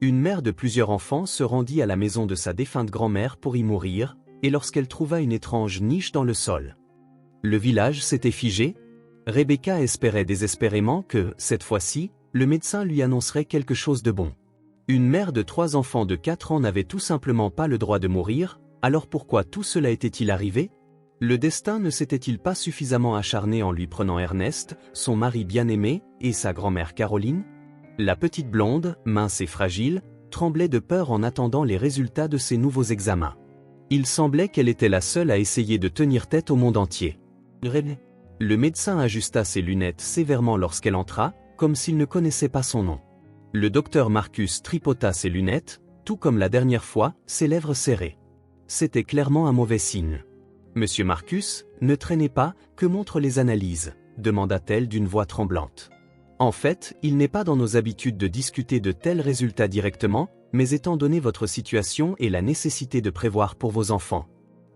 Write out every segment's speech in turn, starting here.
Une mère de plusieurs enfants se rendit à la maison de sa défunte grand-mère pour y mourir, et lorsqu'elle trouva une étrange niche dans le sol. Le village s'était figé. Rebecca espérait désespérément que, cette fois-ci, le médecin lui annoncerait quelque chose de bon. Une mère de 3 enfants de 4 ans n'avait tout simplement pas le droit de mourir, alors pourquoi tout cela était-il arrivé? Le destin ne s'était-il pas suffisamment acharné en lui prenant Ernest, son mari bien-aimé, et sa grand-mère Caroline? La petite blonde, mince et fragile, tremblait de peur en attendant les résultats de ses nouveaux examens. Il semblait qu'elle était la seule à essayer de tenir tête au monde entier. Le médecin ajusta ses lunettes sévèrement lorsqu'elle entra, comme s'il ne connaissait pas son nom. Le docteur Marcus tripota ses lunettes, tout comme la dernière fois, ses lèvres serrées. C'était clairement un mauvais signe. « Monsieur Marcus, ne traînez pas, que montrent les analyses ?» demanda-t-elle d'une voix tremblante. « En fait, il n'est pas dans nos habitudes de discuter de tels résultats directement, mais étant donné votre situation et la nécessité de prévoir pour vos enfants. »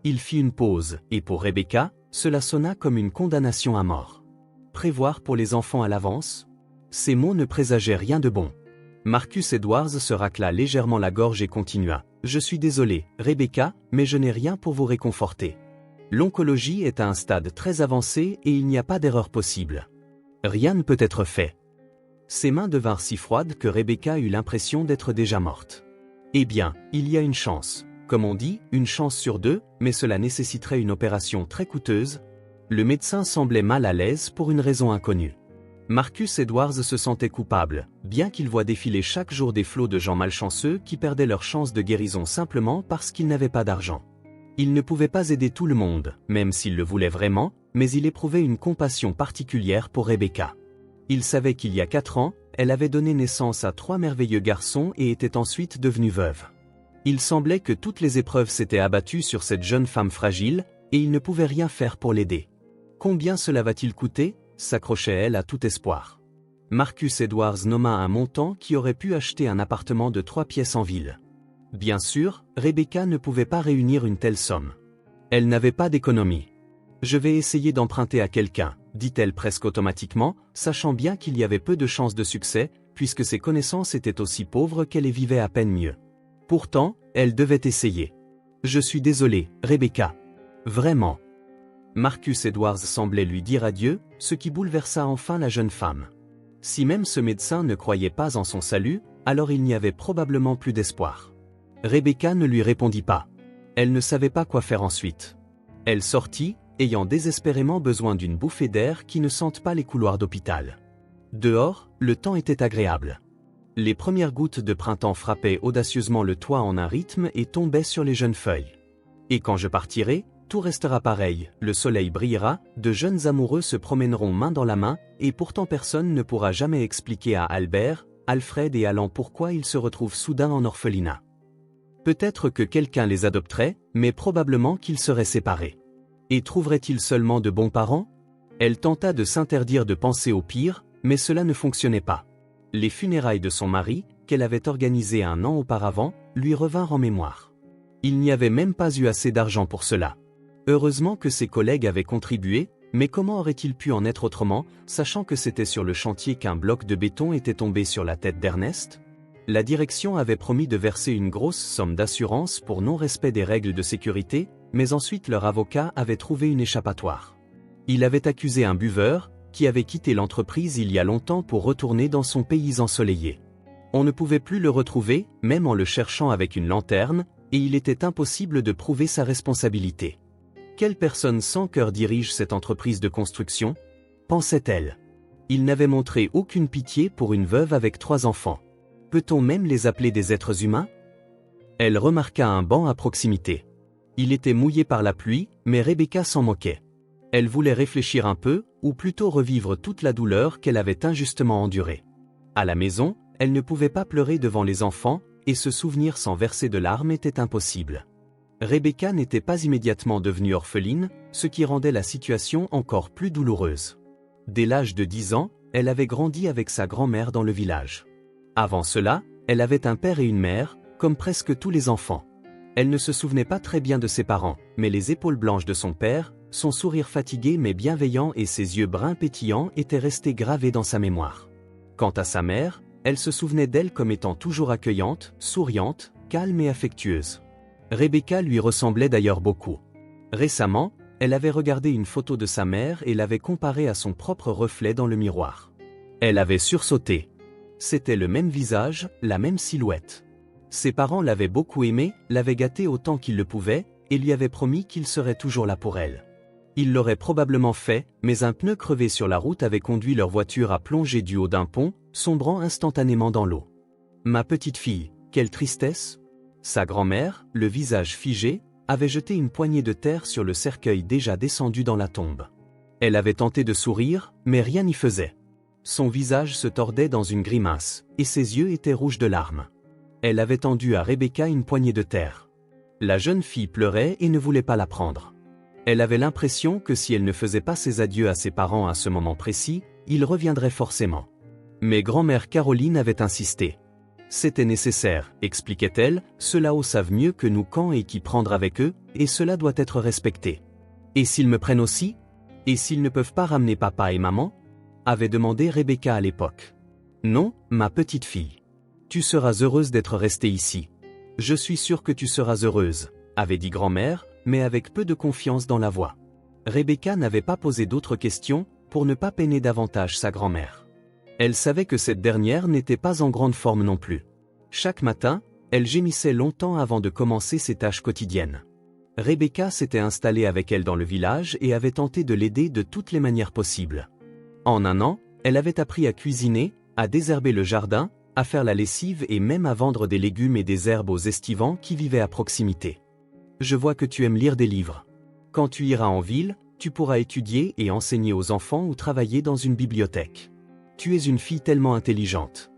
Il fit une pause, et pour Rebecca, cela sonna comme une condamnation à mort. Prévoir pour les enfants à l'avance? Ces mots ne présageaient rien de bon. Marcus Edwards se racla légèrement la gorge et continua. « Je suis désolé, Rebecca, mais je n'ai rien pour vous réconforter. L'oncologie est à un stade très avancé et il n'y a pas d'erreur possible. Rien ne peut être fait. » Ses mains devinrent si froides que Rebecca eut l'impression d'être déjà morte. « Eh bien, il y a une chance. Comme on dit, une chance sur 2, mais cela nécessiterait une opération très coûteuse. » Le médecin semblait mal à l'aise pour une raison inconnue. Marcus Edwards se sentait coupable, bien qu'il voit défiler chaque jour des flots de gens malchanceux qui perdaient leur chance de guérison simplement parce qu'ils n'avaient pas d'argent. Il ne pouvait pas aider tout le monde, même s'il le voulait vraiment, mais il éprouvait une compassion particulière pour Rebecca. Il savait qu'il y a 4 ans, elle avait donné naissance à 3 merveilleux garçons et était ensuite devenue veuve. Il semblait que toutes les épreuves s'étaient abattues sur cette jeune femme fragile, et il ne pouvait rien faire pour l'aider. Combien cela va-t-il coûter? S'accrochait-elle à tout espoir. Marcus Edwards nomma un montant qui aurait pu acheter un appartement de 3 pièces en ville. Bien sûr, Rebecca ne pouvait pas réunir une telle somme. Elle n'avait pas d'économie. « Je vais essayer d'emprunter à quelqu'un », dit-elle presque automatiquement, sachant bien qu'il y avait peu de chances de succès, puisque ses connaissances étaient aussi pauvres qu'elle les vivait à peine mieux. Pourtant, elle devait essayer. « Je suis désolé, Rebecca. Vraiment. » Marcus Edwards semblait lui dire adieu, ce qui bouleversa enfin la jeune femme. Si même ce médecin ne croyait pas en son salut, alors il n'y avait probablement plus d'espoir. Rebecca ne lui répondit pas. Elle ne savait pas quoi faire ensuite. Elle sortit, ayant désespérément besoin d'une bouffée d'air qui ne sente pas les couloirs d'hôpital. Dehors, le temps était agréable. Les premières gouttes de printemps frappaient audacieusement le toit en un rythme et tombaient sur les jeunes feuilles. Et quand je partirai, tout restera pareil, le soleil brillera, de jeunes amoureux se promèneront main dans la main, et pourtant personne ne pourra jamais expliquer à Albert, Alfred et Alan pourquoi ils se retrouvent soudain en orphelinat. Peut-être que quelqu'un les adopterait, mais probablement qu'ils seraient séparés. Et trouveraient-ils seulement de bons parents? Elle tenta de s'interdire de penser au pire, mais cela ne fonctionnait pas. Les funérailles de son mari, qu'elle avait organisées 1 an auparavant, lui revinrent en mémoire. Il n'y avait même pas eu assez d'argent pour cela. Heureusement que ses collègues avaient contribué, mais comment aurait-il pu en être autrement, sachant que c'était sur le chantier qu'un bloc de béton était tombé sur la tête d'Ernest? La direction avait promis de verser une grosse somme d'assurance pour non-respect des règles de sécurité, mais ensuite leur avocat avait trouvé une échappatoire. Il avait accusé un buveur, qui avait quitté l'entreprise il y a longtemps pour retourner dans son pays ensoleillé. On ne pouvait plus le retrouver, même en le cherchant avec une lanterne, et il était impossible de prouver sa responsabilité. Quelle personne sans cœur dirige cette entreprise de construction? Pensait-elle. Il n'avait montré aucune pitié pour une veuve avec 3 enfants. Peut-on même les appeler des êtres humains? Elle remarqua un banc à proximité. Il était mouillé par la pluie, mais Rebecca s'en moquait. Elle voulait réfléchir un peu, ou plutôt revivre toute la douleur qu'elle avait injustement endurée. À la maison, elle ne pouvait pas pleurer devant les enfants, et se souvenir sans verser de larmes était impossible. Rebecca n'était pas immédiatement devenue orpheline, ce qui rendait la situation encore plus douloureuse. Dès l'âge de 10 ans, elle avait grandi avec sa grand-mère dans le village. Avant cela, elle avait un père et une mère, comme presque tous les enfants. Elle ne se souvenait pas très bien de ses parents, mais les épaules blanches de son père, son sourire fatigué mais bienveillant et ses yeux bruns pétillants étaient restés gravés dans sa mémoire. Quant à sa mère, Elle se souvenait d'elle comme étant toujours accueillante, souriante, calme et affectueuse. Rebecca lui ressemblait d'ailleurs beaucoup. Récemment, elle avait regardé une photo de sa mère et l'avait comparée à son propre reflet dans le miroir. Elle avait sursauté. C'était le même visage, la même silhouette. Ses parents l'avaient beaucoup aimée, l'avaient gâtée autant qu'ils le pouvaient, et lui avaient promis qu'ils seraient toujours là pour elle. Ils l'auraient probablement fait, mais un pneu crevé sur la route avait conduit leur voiture à plonger du haut d'un pont, sombrant instantanément dans l'eau. Ma petite fille, quelle tristesse! Sa grand-mère, le visage figé, avait jeté une poignée de terre sur le cercueil déjà descendu dans la tombe. Elle avait tenté de sourire, mais rien n'y faisait. Son visage se tordait dans une grimace, et ses yeux étaient rouges de larmes. Elle avait tendu à Rebecca une poignée de terre. La jeune fille pleurait et ne voulait pas la prendre. Elle avait l'impression que si elle ne faisait pas ses adieux à ses parents à ce moment précis, ils reviendraient forcément. Mais grand-mère Caroline avait insisté. C'était nécessaire, expliquait-elle, ceux-là-haut savent mieux que nous quand et qui prendre avec eux, et cela doit être respecté. Et s'ils me prennent aussi? Et s'ils ne peuvent pas ramener papa et maman? Avait demandé Rebecca à l'époque. Non, ma petite fille. Tu seras heureuse d'être restée ici. Je suis sûre que tu seras heureuse, avait dit grand-mère, mais avec peu de confiance dans la voix. Rebecca n'avait pas posé d'autres questions, pour ne pas peiner davantage sa grand-mère. Elle savait que cette dernière n'était pas en grande forme non plus. Chaque matin, elle gémissait longtemps avant de commencer ses tâches quotidiennes. Rebecca s'était installée avec elle dans le village et avait tenté de l'aider de toutes les manières possibles. En un an, elle avait appris à cuisiner, à désherber le jardin, à faire la lessive et même à vendre des légumes et des herbes aux estivants qui vivaient à proximité. Je vois que tu aimes lire des livres. Quand tu iras en ville, tu pourras étudier et enseigner aux enfants ou travailler dans une bibliothèque. Tu es une fille tellement intelligente.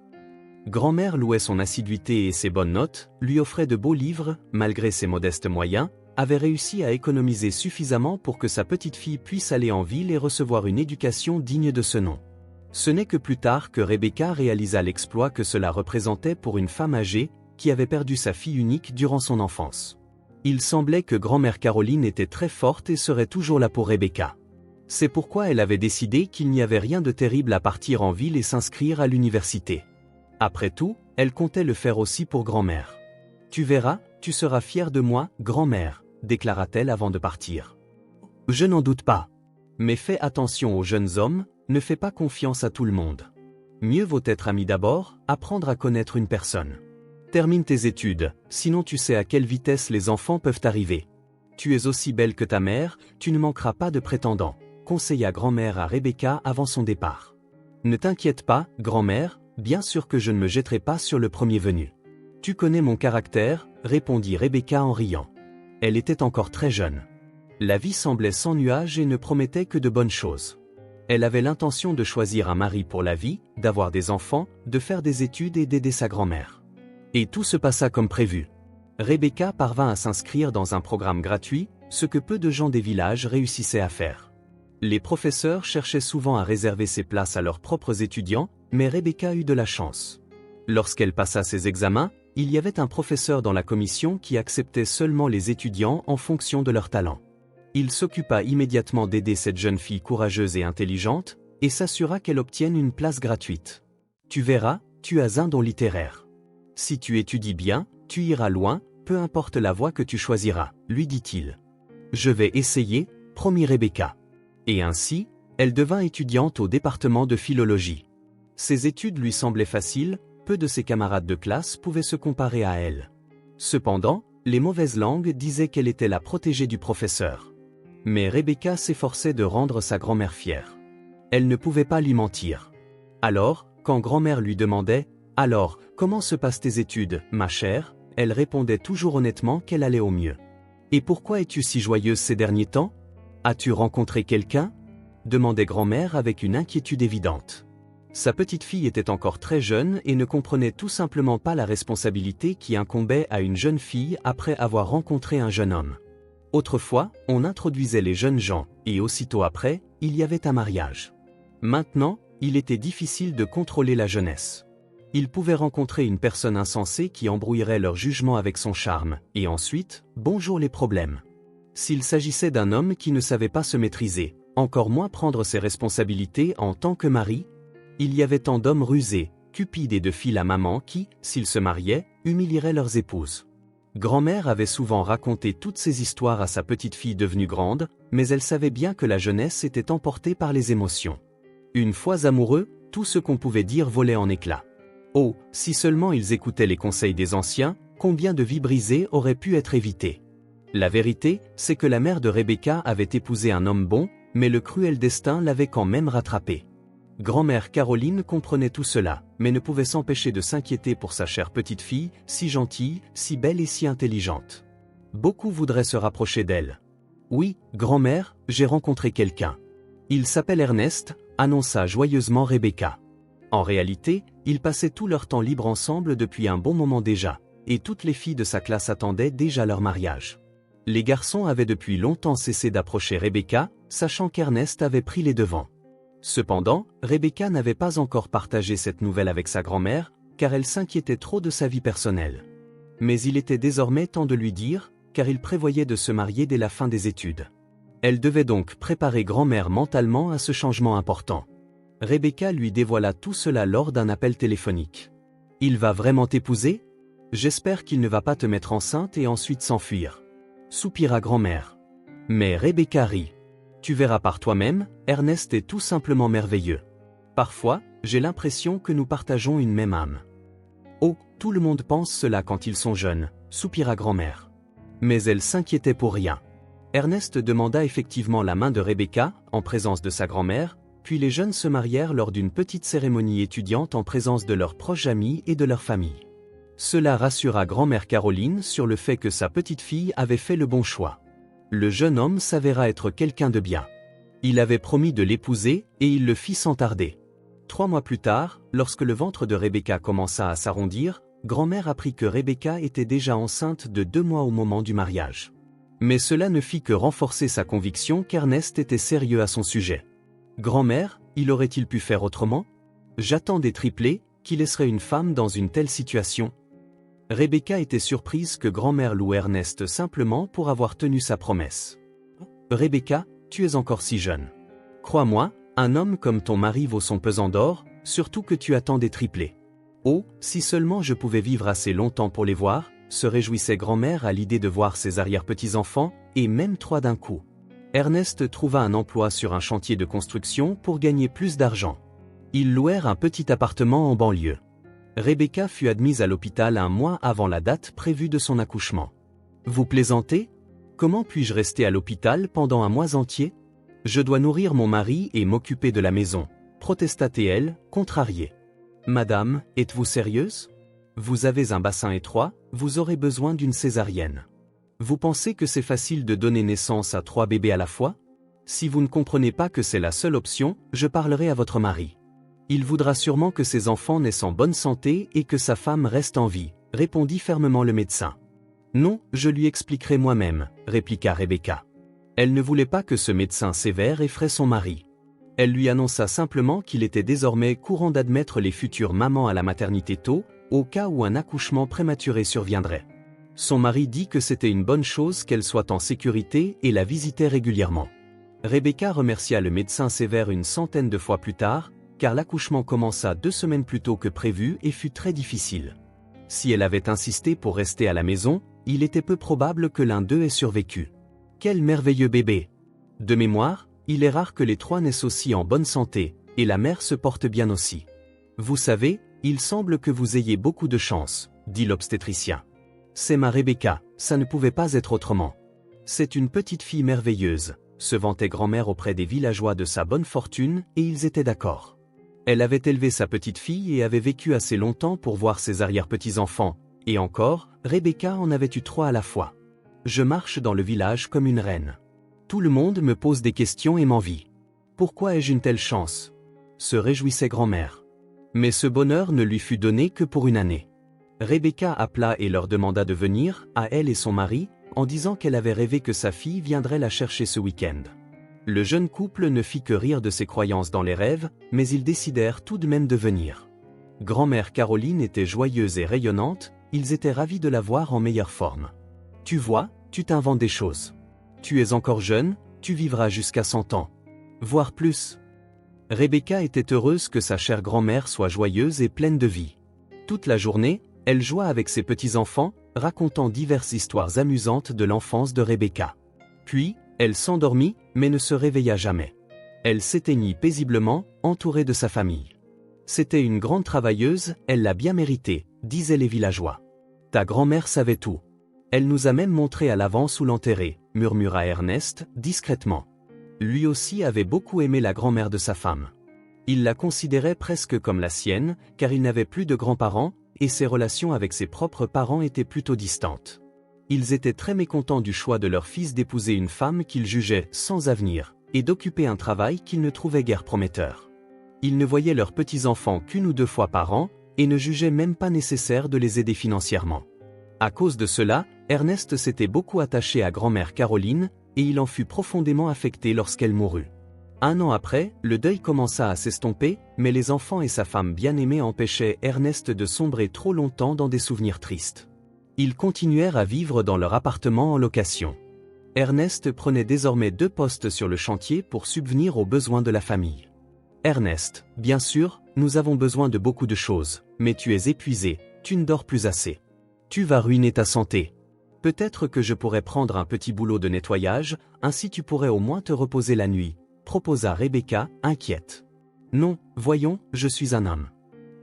Grand-mère louait son assiduité et ses bonnes notes, lui offrait de beaux livres, malgré ses modestes moyens, avait réussi à économiser suffisamment pour que sa petite fille puisse aller en ville et recevoir une éducation digne de ce nom. Ce n'est que plus tard que Rebecca réalisa l'exploit que cela représentait pour une femme âgée, qui avait perdu sa fille unique durant son enfance. Il semblait que grand-mère Caroline était très forte et serait toujours là pour Rebecca. C'est pourquoi elle avait décidé qu'il n'y avait rien de terrible à partir en ville et s'inscrire à l'université. Après tout, elle comptait le faire aussi pour grand-mère. « Tu verras, tu seras fière de moi, grand-mère », déclara-t-elle avant de partir. « Je n'en doute pas. Mais fais attention aux jeunes hommes, ne fais pas confiance à tout le monde. Mieux vaut être ami d'abord, apprendre à connaître une personne. Termine tes études, sinon tu sais à quelle vitesse les enfants peuvent arriver. Tu es aussi belle que ta mère, tu ne manqueras pas de prétendants, conseilla grand-mère à Rebecca avant son départ. Ne t'inquiète pas, grand-mère, bien sûr que je ne me jetterai pas sur le premier venu. Tu connais mon caractère, répondit Rebecca en riant. Elle était encore très jeune. La vie semblait sans nuages et ne promettait que de bonnes choses. Elle avait l'intention de choisir un mari pour la vie, d'avoir des enfants, de faire des études et d'aider sa grand-mère. Et tout se passa comme prévu. Rebecca parvint à s'inscrire dans un programme gratuit, ce que peu de gens des villages réussissaient à faire. Les professeurs cherchaient souvent à réserver ces places à leurs propres étudiants, mais Rebecca eut de la chance. Lorsqu'elle passa ses examens, il y avait un professeur dans la commission qui acceptait seulement les étudiants en fonction de leur talent. Il s'occupa immédiatement d'aider cette jeune fille courageuse et intelligente, et s'assura qu'elle obtienne une place gratuite. Tu verras, tu as un don littéraire. Si tu étudies bien, tu iras loin, peu importe la voie que tu choisiras, lui dit-il. Je vais essayer, promit Rebecca. Et ainsi, elle devint étudiante au département de philologie. Ses études lui semblaient faciles, peu de ses camarades de classe pouvaient se comparer à elle. Cependant, les mauvaises langues disaient qu'elle était la protégée du professeur. Mais Rebecca s'efforçait de rendre sa grand-mère fière. Elle ne pouvait pas lui mentir. Alors, quand grand-mère lui demandait « Alors, comment se passent tes études, ma chère ?» elle répondait toujours honnêtement qu'elle allait au mieux. « Et pourquoi es-tu si joyeuse ces derniers temps? As-tu rencontré quelqu'un ?» demandait grand-mère avec une inquiétude évidente. Sa petite fille était encore très jeune et ne comprenait tout simplement pas la responsabilité qui incombait à une jeune fille après avoir rencontré un jeune homme. Autrefois, on introduisait les jeunes gens, et aussitôt après, il y avait un mariage. Maintenant, il était difficile de contrôler la jeunesse. Ils pouvaient rencontrer une personne insensée qui embrouillerait leur jugement avec son charme, et ensuite, bonjour les problèmes. S'il s'agissait d'un homme qui ne savait pas se maîtriser, encore moins prendre ses responsabilités en tant que mari, il y avait tant d'hommes rusés, cupides et de fils à maman qui, s'ils se mariaient, humilieraient leurs épouses. Grand-mère avait souvent raconté toutes ces histoires à sa petite-fille devenue grande, mais elle savait bien que la jeunesse était emportée par les émotions. Une fois amoureux, tout ce qu'on pouvait dire volait en éclats. Oh, si seulement ils écoutaient les conseils des anciens, combien de vies brisées auraient pu être évitées. La vérité, c'est que la mère de Rebecca avait épousé un homme bon, mais le cruel destin l'avait quand même rattrapé. Grand-mère Caroline comprenait tout cela, mais ne pouvait s'empêcher de s'inquiéter pour sa chère petite-fille, si gentille, si belle et si intelligente. Beaucoup voudraient se rapprocher d'elle. Oui, grand-mère, j'ai rencontré quelqu'un. Il s'appelle Ernest, annonça joyeusement Rebecca. En réalité, ils passaient tout leur temps libre ensemble depuis un bon moment déjà, et toutes les filles de sa classe attendaient déjà leur mariage. Les garçons avaient depuis longtemps cessé d'approcher Rebecca, sachant qu'Ernest avait pris les devants. Cependant, Rebecca n'avait pas encore partagé cette nouvelle avec sa grand-mère, car elle s'inquiétait trop de sa vie personnelle. Mais il était désormais temps de lui dire, car il prévoyait de se marier dès la fin des études. Elle devait donc préparer grand-mère mentalement à ce changement important. Rebecca lui dévoila tout cela lors d'un appel téléphonique. « Il va vraiment t'épouser ? J'espère qu'il ne va pas te mettre enceinte et ensuite s'enfuir. » soupira grand-mère. Mais Rebecca rit. « Tu verras par toi-même, Ernest est tout simplement merveilleux. Parfois, j'ai l'impression que nous partageons une même âme. » Oh, tout le monde pense cela quand ils sont jeunes, soupira grand-mère. Mais elle s'inquiétait pour rien. Ernest demanda effectivement la main de Rebecca, en présence de sa grand-mère, puis les jeunes se marièrent lors d'une petite cérémonie étudiante en présence de leurs proches amis et de leur famille. Cela rassura grand-mère Caroline sur le fait que sa petite-fille avait fait le bon choix. Le jeune homme s'avéra être quelqu'un de bien. Il avait promis de l'épouser, et il le fit sans tarder. 3 mois plus tard, lorsque le ventre de Rebecca commença à s'arrondir, grand-mère apprit que Rebecca était déjà enceinte de 2 mois au moment du mariage. Mais cela ne fit que renforcer sa conviction qu'Ernest était sérieux à son sujet. Grand-mère, il aurait-il pu faire autrement ? J'attends des triplés, qui laisseraient une femme dans une telle situation ? Rebecca était surprise que grand-mère loue Ernest simplement pour avoir tenu sa promesse. Rebecca, tu es encore si jeune. Crois-moi, un homme comme ton mari vaut son pesant d'or, surtout que tu attends des triplés. Oh, si seulement je pouvais vivre assez longtemps pour les voir, se réjouissait grand-mère à l'idée de voir ses arrière-petits-enfants, et même 3 d'un coup. Ernest trouva un emploi sur un chantier de construction pour gagner plus d'argent. Ils louèrent un petit appartement en banlieue. Rebecca fut admise à l'hôpital 1 mois avant la date prévue de son accouchement. Vous plaisantez ? Comment puis-je rester à l'hôpital pendant 1 mois entier ? Je dois nourrir mon mari et m'occuper de la maison, protesta-t-elle, contrariée. Madame, êtes-vous sérieuse ? Vous avez un bassin étroit, vous aurez besoin d'une césarienne. Vous pensez que c'est facile de donner naissance à 3 bébés à la fois ? Si vous ne comprenez pas que c'est la seule option, je parlerai à votre mari. Il voudra sûrement que ses enfants naissent en bonne santé et que sa femme reste en vie, répondit fermement le médecin. Non, je lui expliquerai moi-même, répliqua Rebecca. Elle ne voulait pas que ce médecin sévère effraie son mari. Elle lui annonça simplement qu'il était désormais courant d'admettre les futures mamans à la maternité tôt, au cas où un accouchement prématuré surviendrait. Son mari dit que c'était une bonne chose qu'elle soit en sécurité et la visitait régulièrement. Rebecca remercia le médecin sévère une centaine de fois plus tard, car l'accouchement commença 2 semaines plus tôt que prévu et fut très difficile. Si elle avait insisté pour rester à la maison, il était peu probable que l'un d'eux ait survécu. Quel merveilleux bébé! De mémoire, il est rare que les 3 naissent aussi en bonne santé, et la mère se porte bien aussi. Vous savez, il semble que vous ayez beaucoup de chance, dit l'obstétricien. C'est ma Rebecca, ça ne pouvait pas être autrement. C'est une petite fille merveilleuse, se vantait grand-mère auprès des villageois de sa bonne fortune, et ils étaient d'accord. Elle avait élevé sa petite fille et avait vécu assez longtemps pour voir ses arrière-petits-enfants, et encore, Rebecca en avait eu 3 à la fois. Je marche dans le village comme une reine. Tout le monde me pose des questions et m'envie. Pourquoi ai-je une telle chance ? Se réjouissait grand-mère. Mais ce bonheur ne lui fut donné que pour 1 année. Rebecca appela et leur demanda de venir, à elle et son mari, en disant qu'elle avait rêvé que sa fille viendrait la chercher ce week-end. Le jeune couple ne fit que rire de ses croyances dans les rêves, mais ils décidèrent tout de même de venir. Grand-mère Caroline était joyeuse et rayonnante, ils étaient ravis de la voir en meilleure forme. Tu vois, tu t'inventes des choses. Tu es encore jeune, tu vivras jusqu'à 100 ans. Voire plus. Rebecca était heureuse que sa chère grand-mère soit joyeuse et pleine de vie. Toute la journée, elle joua avec ses petits-enfants, racontant diverses histoires amusantes de l'enfance de Rebecca. Puis, elle s'endormit, mais ne se réveilla jamais. Elle s'éteignit paisiblement, entourée de sa famille. C'était une grande travailleuse, elle l'a bien mérité, disaient les villageois. Ta grand-mère savait tout. Elle nous a même montré à l'avance où l'enterrer, murmura Ernest, discrètement. Lui aussi avait beaucoup aimé la grand-mère de sa femme. Il la considérait presque comme la sienne, car il n'avait plus de grands-parents, et ses relations avec ses propres parents étaient plutôt distantes. Ils étaient très mécontents du choix de leur fils d'épouser une femme qu'ils jugeaient sans avenir, et d'occuper un travail qu'ils ne trouvaient guère prometteur. Ils ne voyaient leurs petits-enfants qu'une ou deux fois par an, et ne jugeaient même pas nécessaire de les aider financièrement. À cause de cela, Ernest s'était beaucoup attaché à grand-mère Caroline, et il en fut profondément affecté lorsqu'elle mourut. 1 an après, le deuil commença à s'estomper, mais les enfants et sa femme bien-aimée empêchaient Ernest de sombrer trop longtemps dans des souvenirs tristes. Ils continuèrent à vivre dans leur appartement en location. Ernest prenait désormais 2 postes sur le chantier pour subvenir aux besoins de la famille. Ernest, bien sûr, nous avons besoin de beaucoup de choses, mais tu es épuisé, tu ne dors plus assez. Tu vas ruiner ta santé. Peut-être que je pourrais prendre un petit boulot de nettoyage, ainsi tu pourrais au moins te reposer la nuit, proposa Rebecca, inquiète. Non, voyons, je suis un homme.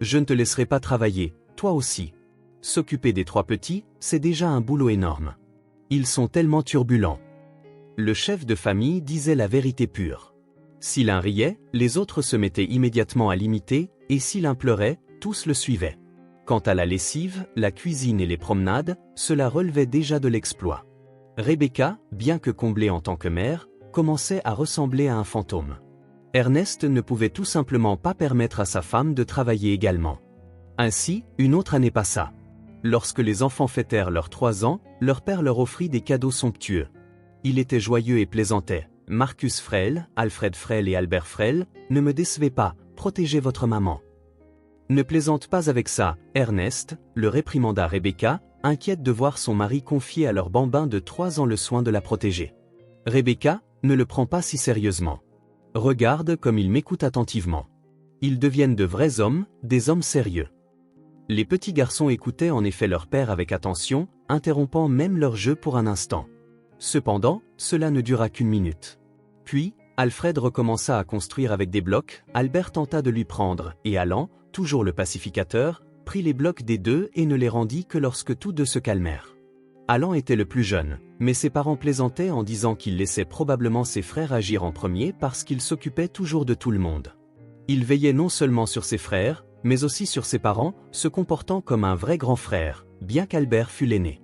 Je ne te laisserai pas travailler, toi aussi. S'occuper des 3 petits, c'est déjà un boulot énorme. Ils sont tellement turbulents. Le chef de famille disait la vérité pure. Si l'un riait, les autres se mettaient immédiatement à l'imiter, et si l'un pleurait, tous le suivaient. Quant à la lessive, la cuisine et les promenades, cela relevait déjà de l'exploit. Rebecca, bien que comblée en tant que mère, commençait à ressembler à un fantôme. Ernest ne pouvait tout simplement pas permettre à sa femme de travailler également. Ainsi, une autre année passa. Lorsque les enfants fêtèrent leurs 3 ans, leur père leur offrit des cadeaux somptueux. Il était joyeux et plaisantait. Marcus Frêle, Alfred Frêle et Albert Frêle, ne me décevez pas, protégez votre maman. Ne plaisante pas avec ça, Ernest, le réprimanda Rebecca, inquiète de voir son mari confier à leur bambin de 3 ans le soin de la protéger. Rebecca, ne le prends pas si sérieusement. Regarde comme ils m'écoutent attentivement. Ils deviennent de vrais hommes, des hommes sérieux. Les petits garçons écoutaient en effet leur père avec attention, interrompant même leur jeu pour un instant. Cependant, cela ne dura qu'1 minute. Puis, Alfred recommença à construire avec des blocs, Albert tenta de lui prendre, et allant, toujours le pacificateur, prit les blocs des 2 et ne les rendit que lorsque tous 2 se calmèrent. Alan était le plus jeune, mais ses parents plaisantaient en disant qu'il laissait probablement ses frères agir en premier parce qu'il s'occupait toujours de tout le monde. Il veillait non seulement sur ses frères, mais aussi sur ses parents, se comportant comme un vrai grand frère, bien qu'Albert fût l'aîné.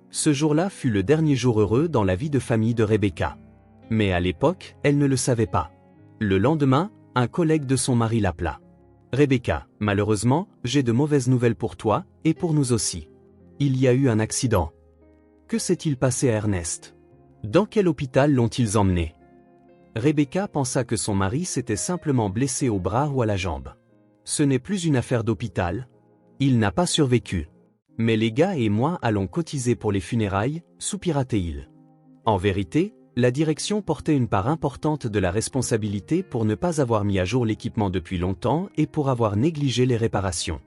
Ce jour-là fut le dernier jour heureux dans la vie de famille de Rebecca. Mais à l'époque, elle ne le savait pas. Le lendemain, un collègue de son mari l'appela. « Rebecca, malheureusement, j'ai de mauvaises nouvelles pour toi, et pour nous aussi. Il y a eu un accident. » Que s'est-il passé à Ernest? Dans quel hôpital l'ont-ils emmené? Rebecca pensa que son mari s'était simplement blessé au bras ou à la jambe. Ce n'est plus une affaire d'hôpital. Il n'a pas survécu. Mais les gars et moi allons cotiser pour les funérailles, soupira-t-il. En vérité, la direction portait une part importante de la responsabilité pour ne pas avoir mis à jour l'équipement depuis longtemps et pour avoir négligé les réparations.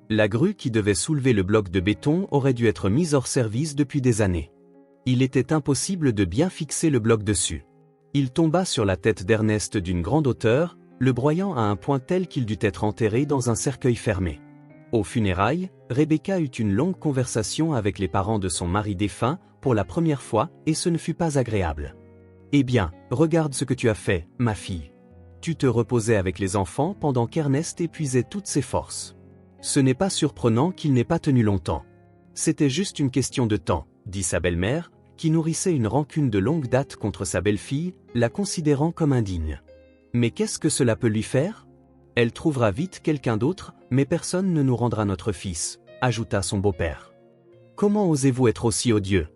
La grue qui devait soulever le bloc de béton aurait dû être mise hors service depuis des années. Il était impossible de bien fixer le bloc dessus. Il tomba sur la tête d'Ernest d'une grande hauteur, le broyant à un point tel qu'il dut être enterré dans un cercueil fermé. Aux funérailles, Rebecca eut une longue conversation avec les parents de son mari défunt, pour la première fois, et ce ne fut pas agréable. « Eh bien, regarde ce que tu as fait, ma fille. Tu te reposais avec les enfants pendant qu'Ernest épuisait toutes ses forces. Ce n'est pas surprenant qu'il n'ait pas tenu longtemps. C'était juste une question de temps, » dit sa belle-mère, qui nourrissait une rancune de longue date contre sa belle-fille, la considérant comme indigne. « Mais qu'est-ce que cela peut lui faire? Elle trouvera vite quelqu'un d'autre, mais personne ne nous rendra notre fils, » ajouta son beau-père. « Comment osez-vous être aussi odieux?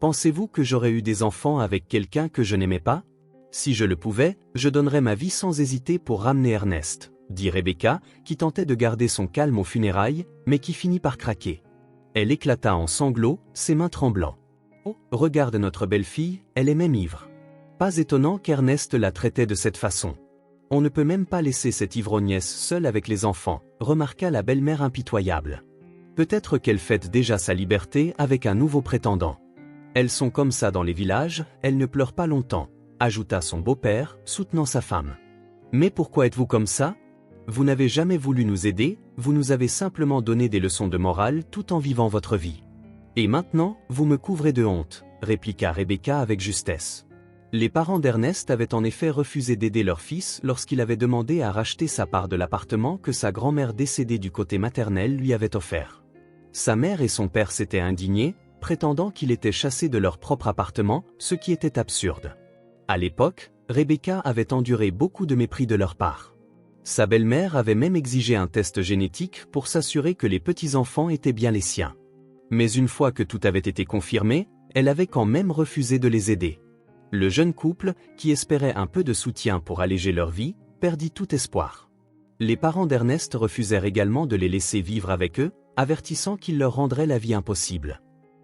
Pensez-vous que j'aurais eu des enfants avec quelqu'un que je n'aimais pas? Si je le pouvais, je donnerais ma vie sans hésiter pour ramener Ernest, » dit Rebecca, qui tentait de garder son calme aux funérailles, mais qui finit par craquer. Elle éclata en sanglots, ses mains tremblant. « Oh, regarde notre belle-fille, elle est même ivre. » Pas étonnant qu'Ernest la traitait de cette façon. On ne peut même pas laisser cette ivrognesse seule avec les enfants, remarqua la belle-mère impitoyable. Peut-être qu'elle fête déjà sa liberté avec un nouveau prétendant. Elles sont comme ça dans les villages, elles ne pleurent pas longtemps, ajouta son beau-père, soutenant sa femme. Mais pourquoi êtes-vous comme ça? Vous n'avez jamais voulu nous aider, vous nous avez simplement donné des leçons de morale tout en vivant votre vie. Et maintenant, vous me couvrez de honte, répliqua Rebecca avec justesse. Les parents d'Ernest avaient en effet refusé d'aider leur fils lorsqu'il avait demandé à racheter sa part de l'appartement que sa grand-mère décédée du côté maternel lui avait offert. Sa mère et son père s'étaient indignés, prétendant qu'il était chassé de leur propre appartement, ce qui était absurde. À l'époque, Rebecca avait enduré beaucoup de mépris de leur part. Sa belle-mère avait même exigé un test génétique pour s'assurer que les petits-enfants étaient bien les siens. Mais une fois que tout avait été confirmé, elle avait quand même refusé de les aider. Le jeune couple, qui espérait un peu de soutien pour alléger leur vie, perdit tout espoir. Les parents d'Ernest refusèrent également de les laisser vivre avec eux, avertissant qu'ils leur rendraient la vie impossible.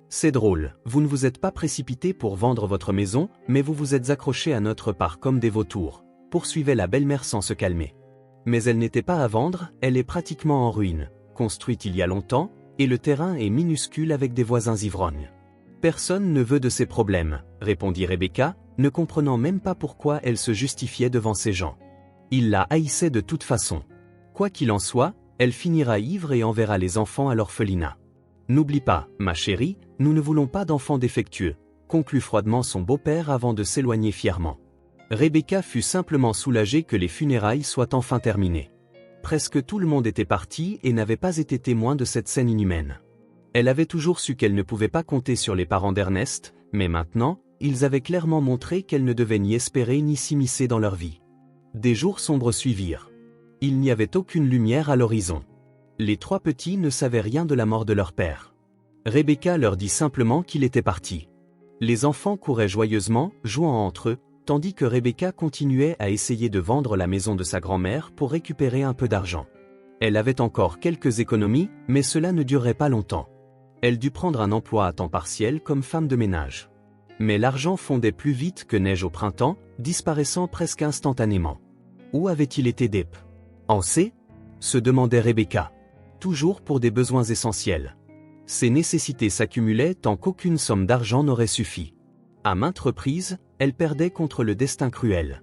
C'est drôle, vous ne vous êtes pas précipité pour vendre votre maison, mais vous vous êtes accrochés à notre part comme des vautours, poursuivait la belle-mère sans se calmer. Mais elle n'était pas à vendre, elle est pratiquement en ruine, construite il y a longtemps, et le terrain est minuscule avec des voisins ivrognes. Personne ne veut de ces problèmes, répondit Rebecca, ne comprenant même pas pourquoi elle se justifiait devant ces gens. Il la haïssait de toute façon. Quoi qu'il en soit, elle finira ivre et enverra les enfants à l'orphelinat. N'oublie pas, ma chérie, nous ne voulons pas d'enfants défectueux, conclut froidement son beau-père avant de s'éloigner fièrement. Rebecca fut simplement soulagée que les funérailles soient enfin terminées. Presque tout le monde était parti et n'avait pas été témoin de cette scène inhumaine. Elle avait toujours su qu'elle ne pouvait pas compter sur les parents d'Ernest, mais maintenant, ils avaient clairement montré qu'elle ne devait ni espérer ni s'immiscer dans leur vie. Des jours sombres suivirent. Il n'y avait aucune lumière à l'horizon. Les trois petits ne savaient rien de la mort de leur père. Rebecca leur dit simplement qu'il était parti. Les enfants couraient joyeusement, jouant entre eux, tandis que Rebecca continuait à essayer de vendre la maison de sa grand-mère pour récupérer un peu d'argent. Elle avait encore quelques économies, mais cela ne durerait pas longtemps. Elle dut prendre un emploi à temps partiel comme femme de ménage. Mais l'argent fondait plus vite que neige au printemps, disparaissant presque instantanément. Où avait-il été Depp? En C? Se demandait Rebecca. Toujours pour des besoins essentiels. Ses nécessités s'accumulaient tant qu'aucune somme d'argent n'aurait suffi. À maintes reprises, elle perdait contre le destin cruel.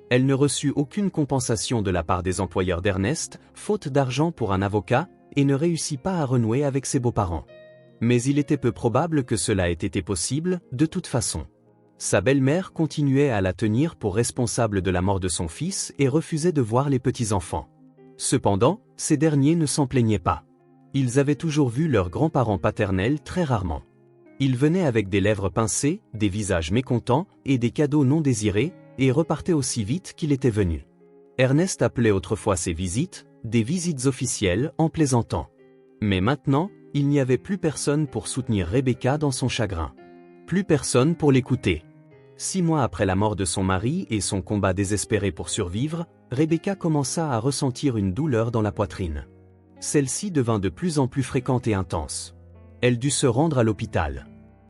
Elle ne reçut aucune compensation de la part des employeurs d'Ernest, faute d'argent pour un avocat, et ne réussit pas à renouer avec ses beaux-parents. Mais il était peu probable que cela ait été possible, de toute façon. Sa belle-mère continuait à la tenir pour responsable de la mort de son fils et refusait de voir les petits-enfants. Cependant, ces derniers ne s'en plaignaient pas. Ils avaient toujours vu leurs grands-parents paternels très rarement. Ils venaient avec des lèvres pincées, des visages mécontents et des cadeaux non désirés, et repartaient aussi vite qu'il était venu. Ernest appelait autrefois ces visites des visites officielles en plaisantant. Mais maintenant, il n'y avait plus personne pour soutenir Rebecca dans son chagrin. Plus personne pour l'écouter. 6 mois après la mort de son mari et son combat désespéré pour survivre, Rebecca commença à ressentir une douleur dans la poitrine. Celle-ci devint de plus en plus fréquente et intense. Elle dut se rendre à l'hôpital.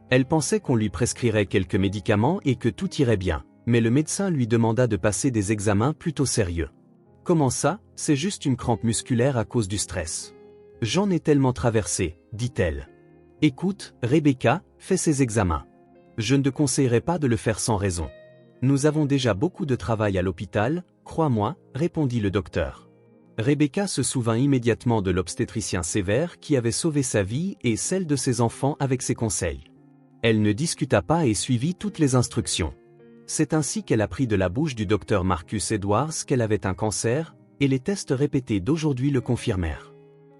Elle pensait qu'on lui prescrirait quelques médicaments et que tout irait bien, mais le médecin lui demanda de passer des examens plutôt sérieux. Comment ça, c'est juste une crampe musculaire à cause du stress. J'en ai tellement traversé, dit-elle. Écoute, Rebecca, fais ces examens. Je ne te conseillerais pas de le faire sans raison. Nous avons déjà beaucoup de travail à l'hôpital, crois-moi, répondit le docteur. Rebecca se souvint immédiatement de l'obstétricien sévère qui avait sauvé sa vie et celle de ses enfants avec ses conseils. Elle ne discuta pas et suivit toutes les instructions. C'est ainsi qu'elle apprit de la bouche du docteur Marcus Edwards qu'elle avait un cancer, et les tests répétés d'aujourd'hui le confirmèrent.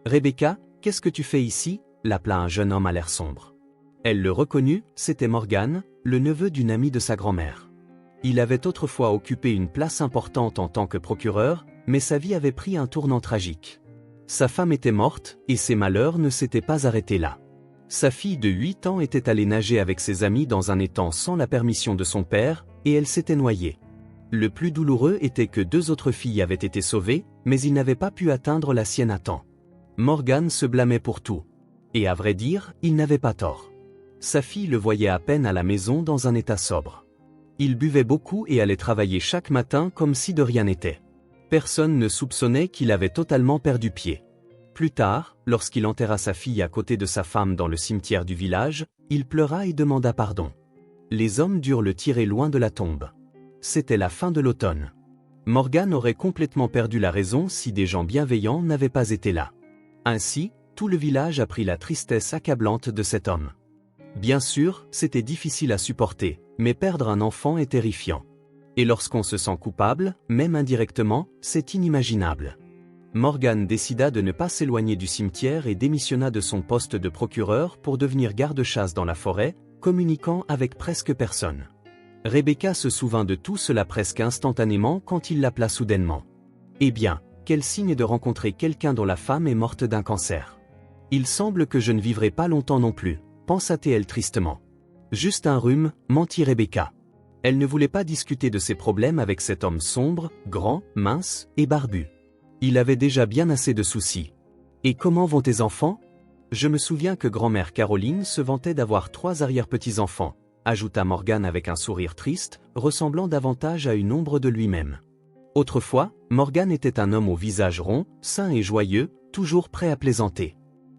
Rebecca, qu'est-ce que tu fais ici? L'appela un jeune homme à l'air sombre. Elle le reconnut, c'était Morgan, le neveu d'une amie de sa grand-mère. Il avait autrefois occupé une place importante en tant que procureur, mais sa vie avait pris un tournant tragique. Sa femme était morte, et ses malheurs ne s'étaient pas arrêtés là. Sa fille de 8 ans était allée nager avec ses amis dans un étang sans la permission de son père, et elle s'était noyée. Le plus douloureux était que 2 autres filles avaient été sauvées, mais ils n'avaient pas pu atteindre la sienne à temps. Morgan se blâmait pour tout. Et à vrai dire, il n'avait pas tort. Sa fille le voyait à peine à la maison dans un état sobre. Il buvait beaucoup et allait travailler chaque matin comme si de rien n'était. Personne ne soupçonnait qu'il avait totalement perdu pied. Plus tard, lorsqu'il enterra sa fille à côté de sa femme dans le cimetière du village, il pleura et demanda pardon. Les hommes durent le tirer loin de la tombe. C'était la fin de l'automne. Morgan aurait complètement perdu la raison si des gens bienveillants n'avaient pas été là. Ainsi, tout le village apprit la tristesse accablante de cet homme. Bien sûr, c'était difficile à supporter, mais perdre un enfant est terrifiant. Et lorsqu'on se sent coupable, même indirectement, c'est inimaginable. Morgan décida de ne pas s'éloigner du cimetière et démissionna de son poste de procureur pour devenir garde-chasse dans la forêt, communiquant avec presque personne. Rebecca se souvint de tout cela presque instantanément quand il l'appela soudainement. Eh bien, quel signe de rencontrer quelqu'un dont la femme est morte d'un cancer. Il semble que je ne vivrai pas longtemps non plus, pensa-t-elle tristement. Juste un rhume, mentit Rebecca. Elle ne voulait pas discuter de ses problèmes avec cet homme sombre, grand, mince et barbu. Il avait déjà bien assez de soucis. Et comment vont tes enfants? Je me souviens que grand-mère Caroline se vantait d'avoir 3 arrière-petits-enfants, ajouta Morgan avec un sourire triste, ressemblant davantage à une ombre de lui-même. Autrefois, Morgan était un homme au visage rond, sain et joyeux, toujours prêt à plaisanter.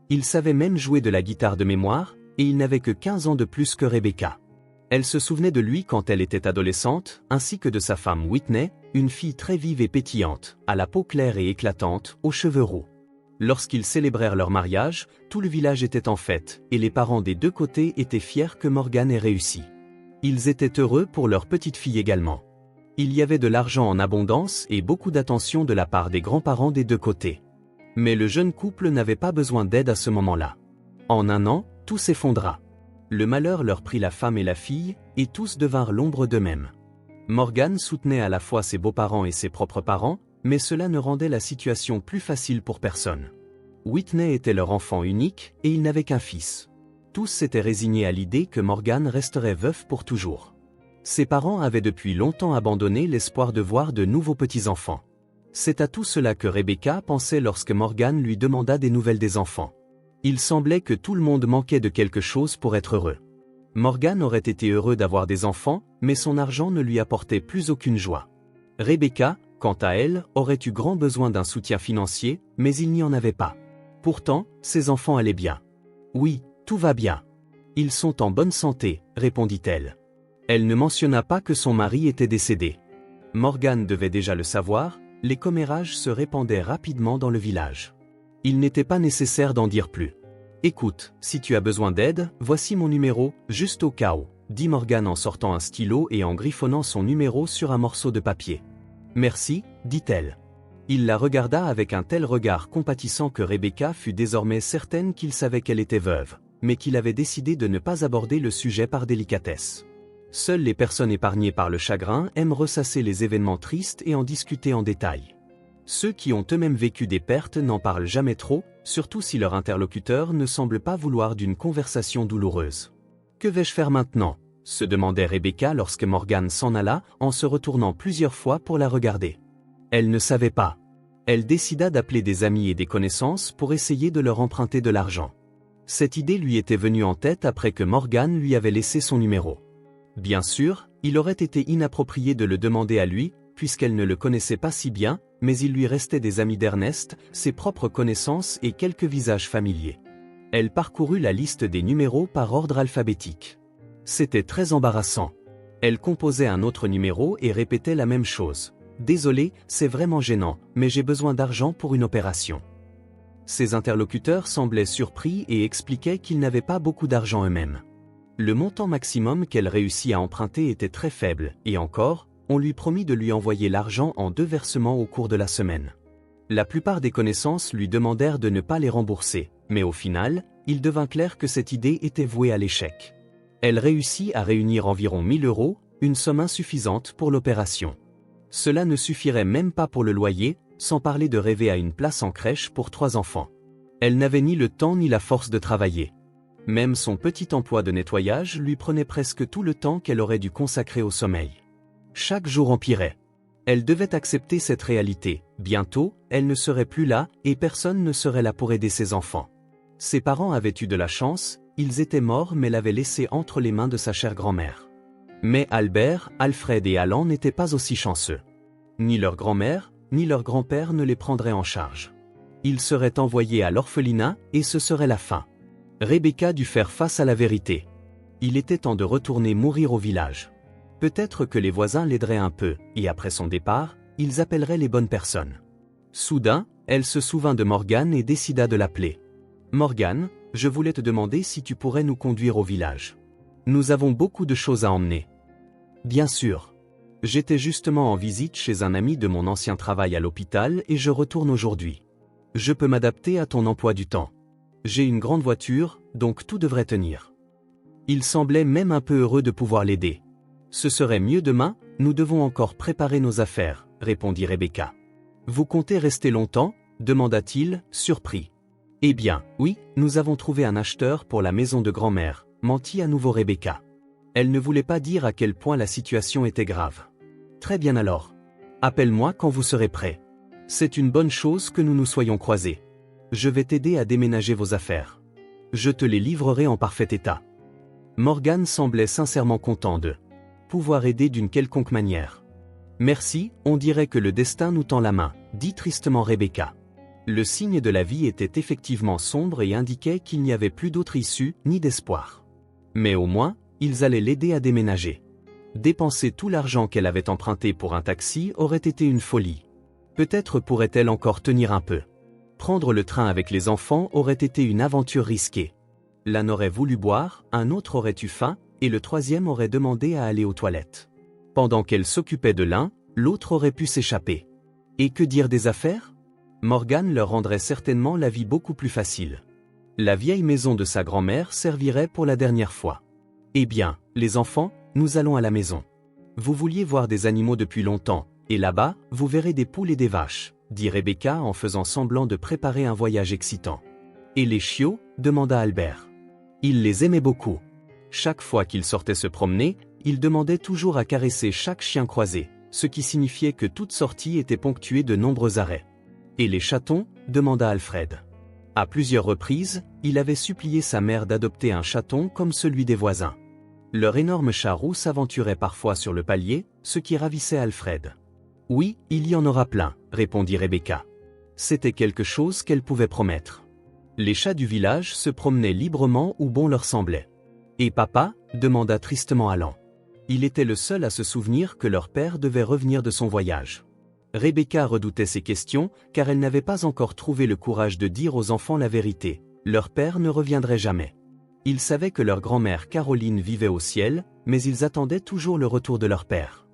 Il savait même jouer de la guitare de mémoire, et il n'avait que 15 ans de plus que Rebecca. Elle se souvenait de lui quand elle était adolescente, ainsi que de sa femme Whitney, une fille très vive et pétillante, à la peau claire et éclatante, aux cheveux roux. Lorsqu'ils célébrèrent leur mariage, tout le village était en fête, et les parents des 2 côtés étaient fiers que Morgan ait réussi. Ils étaient heureux pour leur petite fille également. Il y avait de l'argent en abondance et beaucoup d'attention de la part des grands-parents des 2 côtés. Mais le jeune couple n'avait pas besoin d'aide à ce moment-là. En un an, tout s'effondra. Le malheur leur prit la femme et la fille, et tous devinrent l'ombre d'eux-mêmes. Morgan soutenait à la fois ses beaux-parents et ses propres parents, mais cela ne rendait la situation plus facile pour personne. Whitney était leur enfant unique, et il n'avait qu'un fils. Tous s'étaient résignés à l'idée que Morgan resterait veuf pour toujours. Ses parents avaient depuis longtemps abandonné l'espoir de voir de nouveaux petits-enfants. C'est à tout cela que Rebecca pensait lorsque Morgan lui demanda des nouvelles des enfants. Il semblait que tout le monde manquait de quelque chose pour être heureux. Morgan aurait été heureux d'avoir des enfants, mais son argent ne lui apportait plus aucune joie. Rebecca, quant à elle, aurait eu grand besoin d'un soutien financier, mais il n'y en avait pas. Pourtant, ses enfants allaient bien. Oui, tout va bien. Ils sont en bonne santé, répondit-elle. Elle ne mentionna pas que son mari était décédé. Morgan devait déjà le savoir, les commérages se répandaient rapidement dans le village. Il n'était pas nécessaire d'en dire plus. Écoute, si tu as besoin d'aide, voici mon numéro, juste au cas où, dit Morgan en sortant un stylo et en griffonnant son numéro sur un morceau de papier. Merci, dit-elle. Il la regarda avec un tel regard compatissant que Rebecca fut désormais certaine qu'il savait qu'elle était veuve, mais qu'il avait décidé de ne pas aborder le sujet par délicatesse. Seules les personnes épargnées par le chagrin aiment ressasser les événements tristes et en discuter en détail. Ceux qui ont eux-mêmes vécu des pertes n'en parlent jamais trop, surtout si leur interlocuteur ne semble pas vouloir d'une conversation douloureuse. « Que vais-je faire maintenant ?» se demandait Rebecca lorsque Morgan s'en alla, en se retournant plusieurs fois pour la regarder. Elle ne savait pas. Elle décida d'appeler des amis et des connaissances pour essayer de leur emprunter de l'argent. Cette idée lui était venue en tête après que Morgan lui avait laissé son numéro. Bien sûr, il aurait été inapproprié de le demander à lui, puisqu'elle ne le connaissait pas si bien, mais il lui restait des amis d'Ernest, ses propres connaissances et quelques visages familiers. Elle parcourut la liste des numéros par ordre alphabétique. C'était très embarrassant. Elle composait un autre numéro et répétait la même chose. « Désolé, c'est vraiment gênant, mais j'ai besoin d'argent pour une opération. » Ses interlocuteurs semblaient surpris et expliquaient qu'ils n'avaient pas beaucoup d'argent eux-mêmes. Le montant maximum qu'elle réussit à emprunter était très faible, et encore, on lui promit de lui envoyer l'argent en 2 versements au cours de la semaine. La plupart des connaissances lui demandèrent de ne pas les rembourser, mais au final, il devint clair que cette idée était vouée à l'échec. Elle réussit à réunir environ 1 000 €, une somme insuffisante pour l'opération. Cela ne suffirait même pas pour le loyer, sans parler de rêver à une place en crèche pour 3 enfants. Elle n'avait ni le temps ni la force de travailler. Même son petit emploi de nettoyage lui prenait presque tout le temps qu'elle aurait dû consacrer au sommeil. Chaque jour empirait. Elle devait accepter cette réalité. Bientôt, elle ne serait plus là, et personne ne serait là pour aider ses enfants. Ses parents avaient eu de la chance, ils étaient morts mais l'avaient laissée entre les mains de sa chère grand-mère. Mais Albert, Alfred et Alan n'étaient pas aussi chanceux. Ni leur grand-mère, ni leur grand-père ne les prendraient en charge. Ils seraient envoyés à l'orphelinat et ce serait la fin. Rebecca dut faire face à la vérité. Il était temps de retourner mourir au village. Peut-être que les voisins l'aideraient un peu, et après son départ, ils appelleraient les bonnes personnes. Soudain, elle se souvint de Morgan et décida de l'appeler. « Morgan, je voulais te demander si tu pourrais nous conduire au village. Nous avons beaucoup de choses à emmener. » « Bien sûr. J'étais justement en visite chez un ami de mon ancien travail à l'hôpital et je retourne aujourd'hui. Je peux m'adapter à ton emploi du temps. J'ai une grande voiture, donc tout devrait tenir. » Il semblait même un peu heureux de pouvoir l'aider. « Ce serait mieux demain, nous devons encore préparer nos affaires, » répondit Rebecca. « Vous comptez rester longtemps » demanda-t-il, surpris. « Eh bien, oui, nous avons trouvé un acheteur pour la maison de grand-mère, » mentit à nouveau Rebecca. Elle ne voulait pas dire à quel point la situation était grave. « Très bien alors. Appelle-moi quand vous serez prêt. C'est une bonne chose que nous nous soyons croisés. Je vais t'aider à déménager vos affaires. Je te les livrerai en parfait état. » Morgan semblait sincèrement content de pouvoir aider d'une quelconque manière. « Merci, on dirait que le destin nous tend la main, » dit tristement Rebecca. Le signe de la vie était effectivement sombre et indiquait qu'il n'y avait plus d'autre issue, ni d'espoir. Mais au moins, ils allaient l'aider à déménager. Dépenser tout l'argent qu'elle avait emprunté pour un taxi aurait été une folie. Peut-être pourrait-elle encore tenir un peu. Prendre le train avec les enfants aurait été une aventure risquée. L'un aurait voulu boire, un autre aurait eu faim, et le troisième aurait demandé à aller aux toilettes. Pendant qu'elle s'occupait de l'un, l'autre aurait pu s'échapper. Et que dire des affaires ? Morgan leur rendrait certainement la vie beaucoup plus facile. La vieille maison de sa grand-mère servirait pour la dernière fois. Eh bien, les enfants, nous allons à la maison. Vous vouliez voir des animaux depuis longtemps, et là-bas, vous verrez des poules et des vaches, dit Rebecca en faisant semblant de préparer un voyage excitant. Et les chiots ? Demanda Albert. Il les aimait beaucoup. Chaque fois qu'il sortait se promener, il demandait toujours à caresser chaque chien croisé, ce qui signifiait que toute sortie était ponctuée de nombreux arrêts. Et les chatons ? Demanda Alfred. À plusieurs reprises, il avait supplié sa mère d'adopter un chaton comme celui des voisins. Leur énorme chat roux s'aventurait parfois sur le palier, ce qui ravissait Alfred. « Oui, il y en aura plein, » répondit Rebecca. C'était quelque chose qu'elle pouvait promettre. Les chats du village se promenaient librement où bon leur semblait. « Et papa ?» demanda tristement Alan. Il était le seul à se souvenir que leur père devait revenir de son voyage. Rebecca redoutait ces questions, car elle n'avait pas encore trouvé le courage de dire aux enfants la vérité. Leur père ne reviendrait jamais. Ils savaient que leur grand-mère Caroline vivait au ciel, mais ils attendaient toujours le retour de leur père.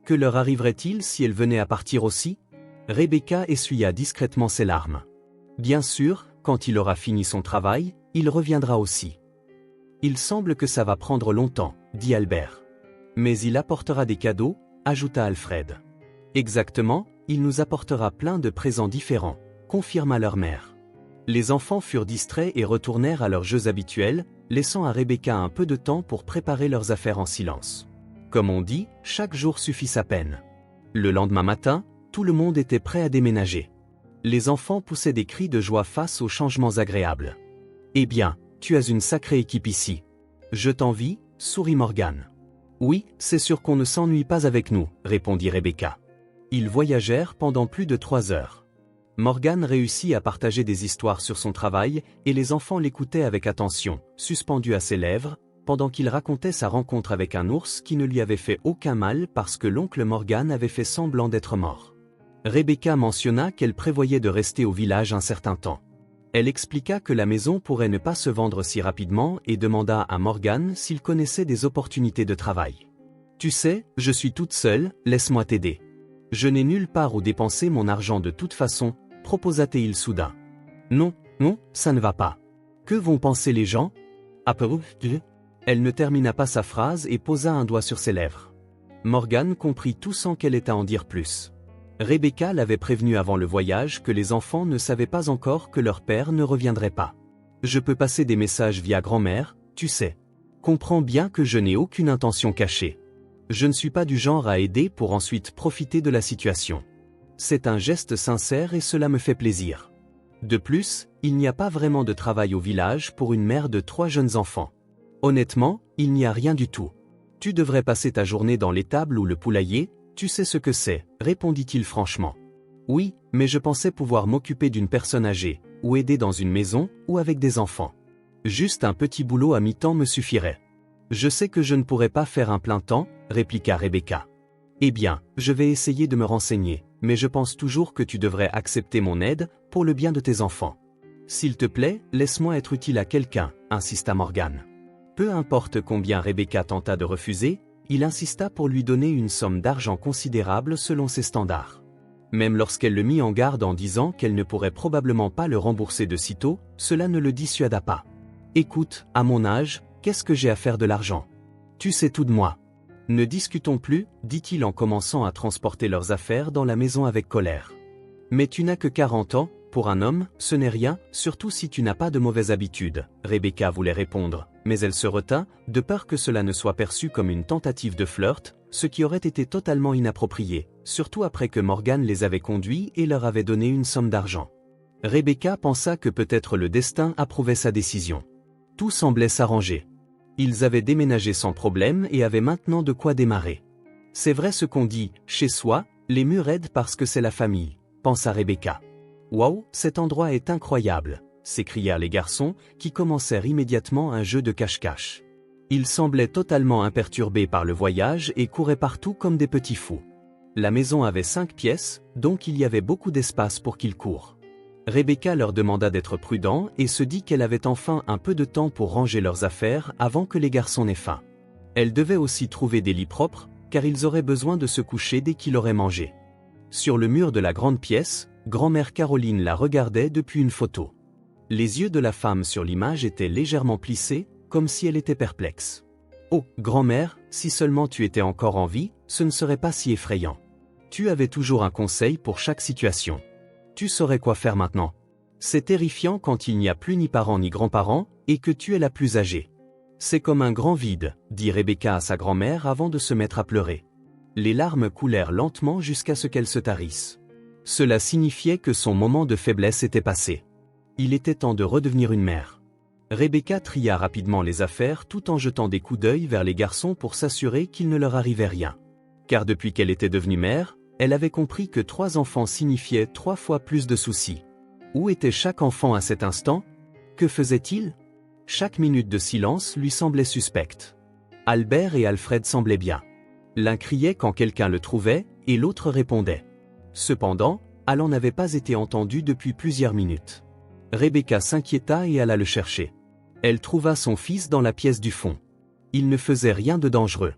Que leur arriverait-il si elle venait à partir aussi ? Rebecca essuya discrètement ses larmes. Bien sûr, quand il aura fini son travail, il reviendra aussi. Il semble que ça va prendre longtemps, dit Albert. Mais il apportera des cadeaux, ajouta Alfred. Exactement, il nous apportera plein de présents différents, confirma leur mère. Les enfants furent distraits et retournèrent à leurs jeux habituels, laissant à Rebecca un peu de temps pour préparer leurs affaires en silence. Comme on dit, chaque jour suffit sa peine. Le lendemain matin, tout le monde était prêt à déménager. Les enfants poussaient des cris de joie face aux changements agréables. « Eh bien, tu as une sacrée équipe ici. Je t'envie, » sourit Morgan. « Oui, c'est sûr qu'on ne s'ennuie pas avec nous, » répondit Rebecca. Ils voyagèrent pendant plus de 3 heures. Morgan réussit à partager des histoires sur son travail, et les enfants l'écoutaient avec attention, suspendus à ses lèvres, pendant qu'il racontait sa rencontre avec un ours qui ne lui avait fait aucun mal parce que l'oncle Morgan avait fait semblant d'être mort. Rebecca mentionna qu'elle prévoyait de rester au village un certain temps. Elle expliqua que la maison pourrait ne pas se vendre si rapidement et demanda à Morgan s'il connaissait des opportunités de travail. « Tu sais, je suis toute seule, laisse-moi t'aider. Je n'ai nulle part où dépenser mon argent de toute façon, » proposa-t-il soudain. « Non, non, ça ne va pas. Que vont penser les gens ?» Elle ne termina pas sa phrase et posa un doigt sur ses lèvres. Morgan comprit tout sans qu'elle ait à en dire plus. Rebecca l'avait prévenu avant le voyage que les enfants ne savaient pas encore que leur père ne reviendrait pas. « Je peux passer des messages via grand-mère, tu sais. Comprends bien que je n'ai aucune intention cachée. Je ne suis pas du genre à aider pour ensuite profiter de la situation. C'est un geste sincère et cela me fait plaisir. De plus, il n'y a pas vraiment de travail au village pour une mère de 3 jeunes enfants. Honnêtement, il n'y a rien du tout. Tu devrais passer ta journée dans l'étable ou le poulailler, tu sais ce que c'est, répondit-il franchement. Oui, mais je pensais pouvoir m'occuper d'une personne âgée, ou aider dans une maison, ou avec des enfants. Juste un petit boulot à mi-temps me suffirait. Je sais que je ne pourrais pas faire un plein temps, répliqua Rebecca. Eh bien, je vais essayer de me renseigner, mais je pense toujours que tu devrais accepter mon aide, pour le bien de tes enfants. S'il te plaît, laisse-moi être utile à quelqu'un, insista Morgan. Peu importe combien Rebecca tenta de refuser, il insista pour lui donner une somme d'argent considérable selon ses standards. Même lorsqu'elle le mit en garde en disant qu'elle ne pourrait probablement pas le rembourser de sitôt, cela ne le dissuada pas. Écoute, à mon âge, qu'est-ce que j'ai à faire de l'argent? Tu sais tout de moi. Ne discutons plus, dit-il en commençant à transporter leurs affaires dans la maison avec colère. Mais tu n'as que 40 ans, pour un homme, ce n'est rien, surtout si tu n'as pas de mauvaises habitudes, Rebecca voulait répondre, mais elle se retint, de peur que cela ne soit perçu comme une tentative de flirt, ce qui aurait été totalement inapproprié, surtout après que Morgan les avait conduits et leur avait donné une somme d'argent. Rebecca pensa que peut-être le destin approuvait sa décision. Tout semblait s'arranger. Ils avaient déménagé sans problème et avaient maintenant de quoi démarrer. C'est vrai ce qu'on dit, chez soi, les murs aident parce que c'est la famille, pensa Rebecca. Waouh, cet endroit est incroyable, s'écrièrent les garçons, qui commencèrent immédiatement un jeu de cache-cache. Ils semblaient totalement imperturbés par le voyage et couraient partout comme des petits fous. La maison avait 5 pièces, donc il y avait beaucoup d'espace pour qu'ils courent. Rebecca leur demanda d'être prudents et se dit qu'elle avait enfin un peu de temps pour ranger leurs affaires avant que les garçons n'aient faim. Elle devait aussi trouver des lits propres, car ils auraient besoin de se coucher dès qu'ils auraient mangé. Sur le mur de la grande pièce, grand-mère Caroline la regardait depuis une photo. Les yeux de la femme sur l'image étaient légèrement plissés, comme si elle était perplexe. « Oh, grand-mère, si seulement tu étais encore en vie, ce ne serait pas si effrayant. Tu avais toujours un conseil pour chaque situation. Tu saurais quoi faire maintenant. C'est terrifiant quand il n'y a plus ni parents ni grands-parents, et que tu es la plus âgée. C'est comme un grand vide, dit Rebecca à sa grand-mère avant de se mettre à pleurer. Les larmes coulèrent lentement jusqu'à ce qu'elles se tarissent. Cela signifiait que son moment de faiblesse était passé. Il était temps de redevenir une mère. Rebecca tria rapidement les affaires tout en jetant des coups d'œil vers les garçons pour s'assurer qu'il ne leur arrivait rien. Car depuis qu'elle était devenue mère, elle avait compris que 3 enfants signifiaient 3 fois plus de soucis. Où était chaque enfant à cet instant? Que faisait-il? Chaque minute de silence lui semblait suspecte. Albert et Alfred semblaient bien. L'un criait quand quelqu'un le trouvait, et l'autre répondait. Cependant, Alan n'avait pas été entendu depuis plusieurs minutes. Rebecca s'inquiéta et alla le chercher. Elle trouva son fils dans la pièce du fond. Il ne faisait rien de dangereux.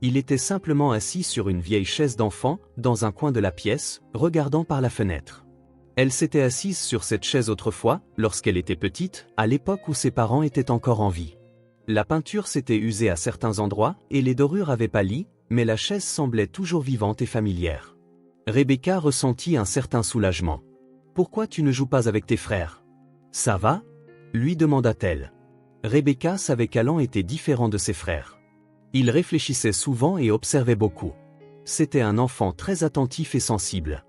Il était simplement assis sur une vieille chaise d'enfant, dans un coin de la pièce, regardant par la fenêtre. Elle s'était assise sur cette chaise autrefois, lorsqu'elle était petite, à l'époque où ses parents étaient encore en vie. La peinture s'était usée à certains endroits, et les dorures avaient pâli, mais la chaise semblait toujours vivante et familière. Rebecca ressentit un certain soulagement. « Pourquoi tu ne joues pas avec tes frères? Ça va ?» lui demanda-t-elle. Rebecca savait qu'Alan était différent de ses frères. Il réfléchissait souvent et observait beaucoup. C'était un enfant très attentif et sensible.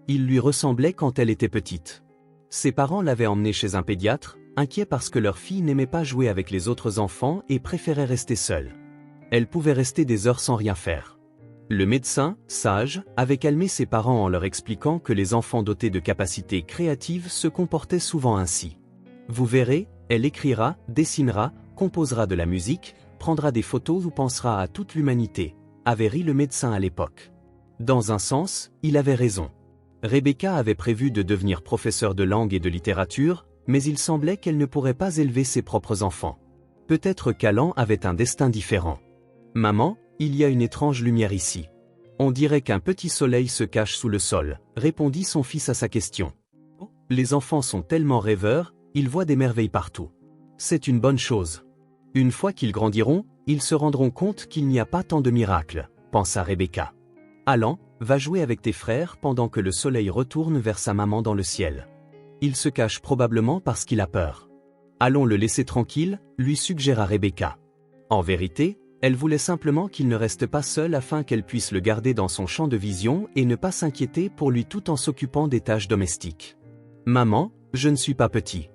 Il lui ressemblait quand elle était petite. Ses parents l'avaient emmené chez un pédiatre, inquiets parce que leur fille n'aimait pas jouer avec les autres enfants et préférait rester seule. Elle pouvait rester des heures sans rien faire. Le médecin, sage, avait calmé ses parents en leur expliquant que les enfants dotés de capacités créatives se comportaient souvent ainsi. Vous verrez, elle écrira, dessinera, composera de la musique, prendra des photos ou pensera à toute l'humanité, avait ri le médecin à l'époque. Dans un sens, il avait raison. Rebecca avait prévu de devenir professeure de langue et de littérature, mais il semblait qu'elle ne pourrait pas élever ses propres enfants. Peut-être qu'Alan avait un destin différent. « Maman, il y a une étrange lumière ici. On dirait qu'un petit soleil se cache sous le sol, répondit son fils à sa question. Les enfants sont tellement rêveurs, ils voient des merveilles partout. C'est une bonne chose. Une fois qu'ils grandiront, ils se rendront compte qu'il n'y a pas tant de miracles, pensa Rebecca. Alan, va jouer avec tes frères pendant que le soleil retourne vers sa maman dans le ciel. Il se cache probablement parce qu'il a peur. Allons le laisser tranquille, lui suggéra Rebecca. En vérité, elle voulait simplement qu'il ne reste pas seul afin qu'elle puisse le garder dans son champ de vision et ne pas s'inquiéter pour lui tout en s'occupant des tâches domestiques. Maman, je ne suis pas petit.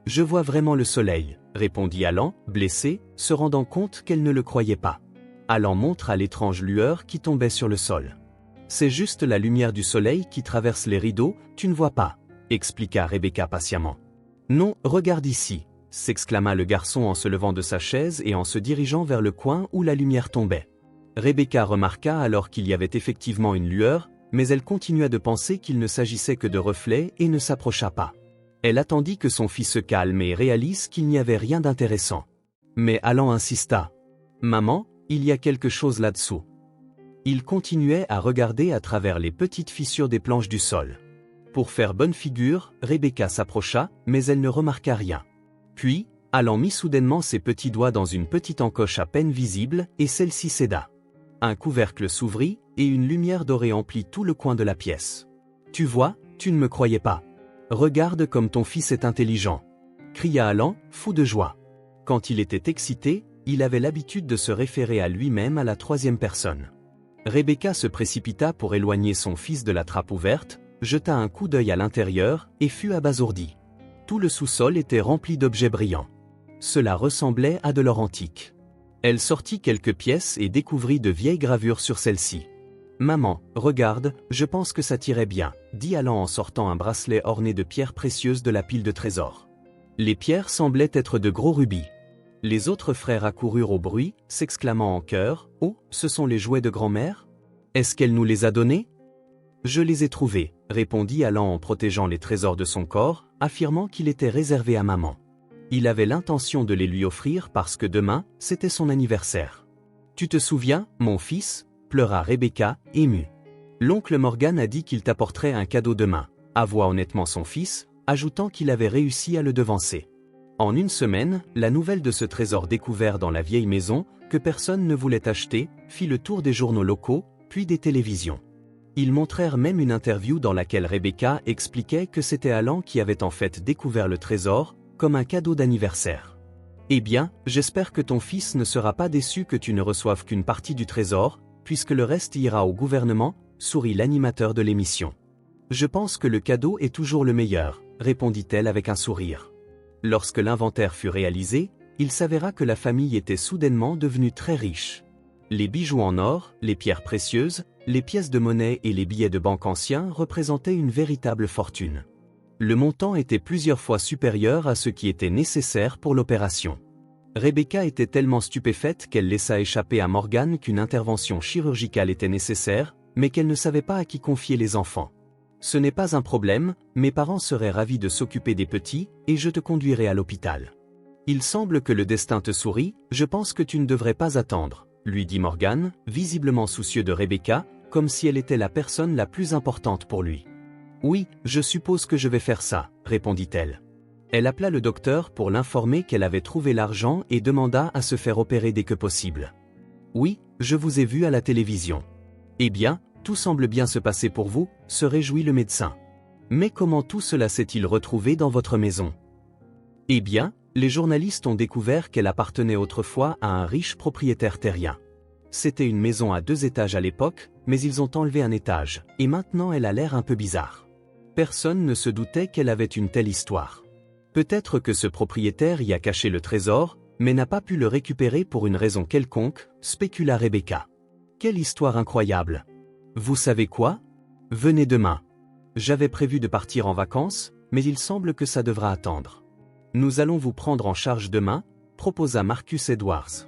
Je vois vraiment le soleil, répondit Alan, blessé, se rendant compte qu'elle ne le croyait pas. Alan montra l'étrange lueur qui tombait sur le sol. C'est juste la lumière du soleil qui traverse les rideaux, tu ne vois pas, expliqua Rebecca patiemment. Non, regarde ici, s'exclama le garçon en se levant de sa chaise et en se dirigeant vers le coin où la lumière tombait. Rebecca remarqua alors qu'il y avait effectivement une lueur, mais elle continua de penser qu'il ne s'agissait que de reflets et ne s'approcha pas. Elle attendit que son fils se calme et réalise qu'il n'y avait rien d'intéressant. Mais Alan insista. « Maman, il y a quelque chose là-dessous. » Il continuait à regarder à travers les petites fissures des planches du sol. Pour faire bonne figure, Rebecca s'approcha, mais elle ne remarqua rien. Puis, Alan mit soudainement ses petits doigts dans une petite encoche à peine visible, et celle-ci céda. Un couvercle s'ouvrit, et une lumière dorée emplit tout le coin de la pièce. « Tu vois, tu ne me croyais pas. Regarde comme ton fils est intelligent !» cria Alan, fou de joie. Quand il était excité, il avait l'habitude de se référer à lui-même à la troisième personne. Rebecca se précipita pour éloigner son fils de la trappe ouverte, jeta un coup d'œil à l'intérieur et fut abasourdie. Tout le sous-sol était rempli d'objets brillants. Cela ressemblait à de l'or antique. Elle sortit quelques pièces et découvrit de vieilles gravures sur celles-ci. « Maman, regarde, je pense que ça t'irait bien, » dit Alan en sortant un bracelet orné de pierres précieuses de la pile de trésors. Les pierres semblaient être de gros rubis. Les autres frères accoururent au bruit, s'exclamant en chœur « Oh, ce sont les jouets de grand-mère? Est-ce qu'elle nous les a donnés ?»« Je les ai trouvés, » répondit Alan en protégeant les trésors de son corps, affirmant qu'il était réservé à maman. Il avait l'intention de les lui offrir parce que demain, c'était son anniversaire. « Tu te souviens, mon fils ?» pleura Rebecca, émue. « L'oncle Morgan a dit qu'il t'apporterait un cadeau demain, » avoua honnêtement son fils, ajoutant qu'il avait réussi à le devancer. En une semaine, la nouvelle de ce trésor découvert dans la vieille maison, que personne ne voulait acheter, fit le tour des journaux locaux, puis des télévisions. Ils montrèrent même une interview dans laquelle Rebecca expliquait que c'était Alan qui avait en fait découvert le trésor, comme un cadeau d'anniversaire. « Eh bien, j'espère que ton fils ne sera pas déçu que tu ne reçoives qu'une partie du trésor, puisque le reste ira au gouvernement, » sourit l'animateur de l'émission. « Je pense que le cadeau est toujours le meilleur, » répondit-elle avec un sourire. Lorsque l'inventaire fut réalisé, il s'avéra que la famille était soudainement devenue très riche. Les bijoux en or, les pierres précieuses, les pièces de monnaie et les billets de banque anciens représentaient une véritable fortune. Le montant était plusieurs fois supérieur à ce qui était nécessaire pour l'opération. Rebecca était tellement stupéfaite qu'elle laissa échapper à Morgan qu'une intervention chirurgicale était nécessaire, mais qu'elle ne savait pas à qui confier les enfants. « Ce n'est pas un problème, mes parents seraient ravis de s'occuper des petits, et je te conduirai à l'hôpital. »« Il semble que le destin te sourit, je pense que tu ne devrais pas attendre, » lui dit Morgan, visiblement soucieux de Rebecca, comme si elle était la personne la plus importante pour lui. « Oui, je suppose que je vais faire ça, » répondit-elle. Elle appela le docteur pour l'informer qu'elle avait trouvé l'argent et demanda à se faire opérer dès que possible. « Oui, je vous ai vu à la télévision. »« Eh bien, tout semble bien se passer pour vous, » se réjouit le médecin. « Mais comment tout cela s'est-il retrouvé dans votre maison ?»« Eh bien, les journalistes ont découvert qu'elle appartenait autrefois à un riche propriétaire terrien. C'était une maison à 2 étages à l'époque, mais ils ont enlevé un étage, et maintenant elle a l'air un peu bizarre. Personne ne se doutait qu'elle avait une telle histoire. Peut-être que ce propriétaire y a caché le trésor, mais n'a pas pu le récupérer pour une raison quelconque, spécula Rebecca. Quelle histoire incroyable! Vous savez quoi? Venez demain. J'avais prévu de partir en vacances, mais il semble que ça devra attendre. Nous allons vous prendre en charge demain, proposa Marcus Edwards.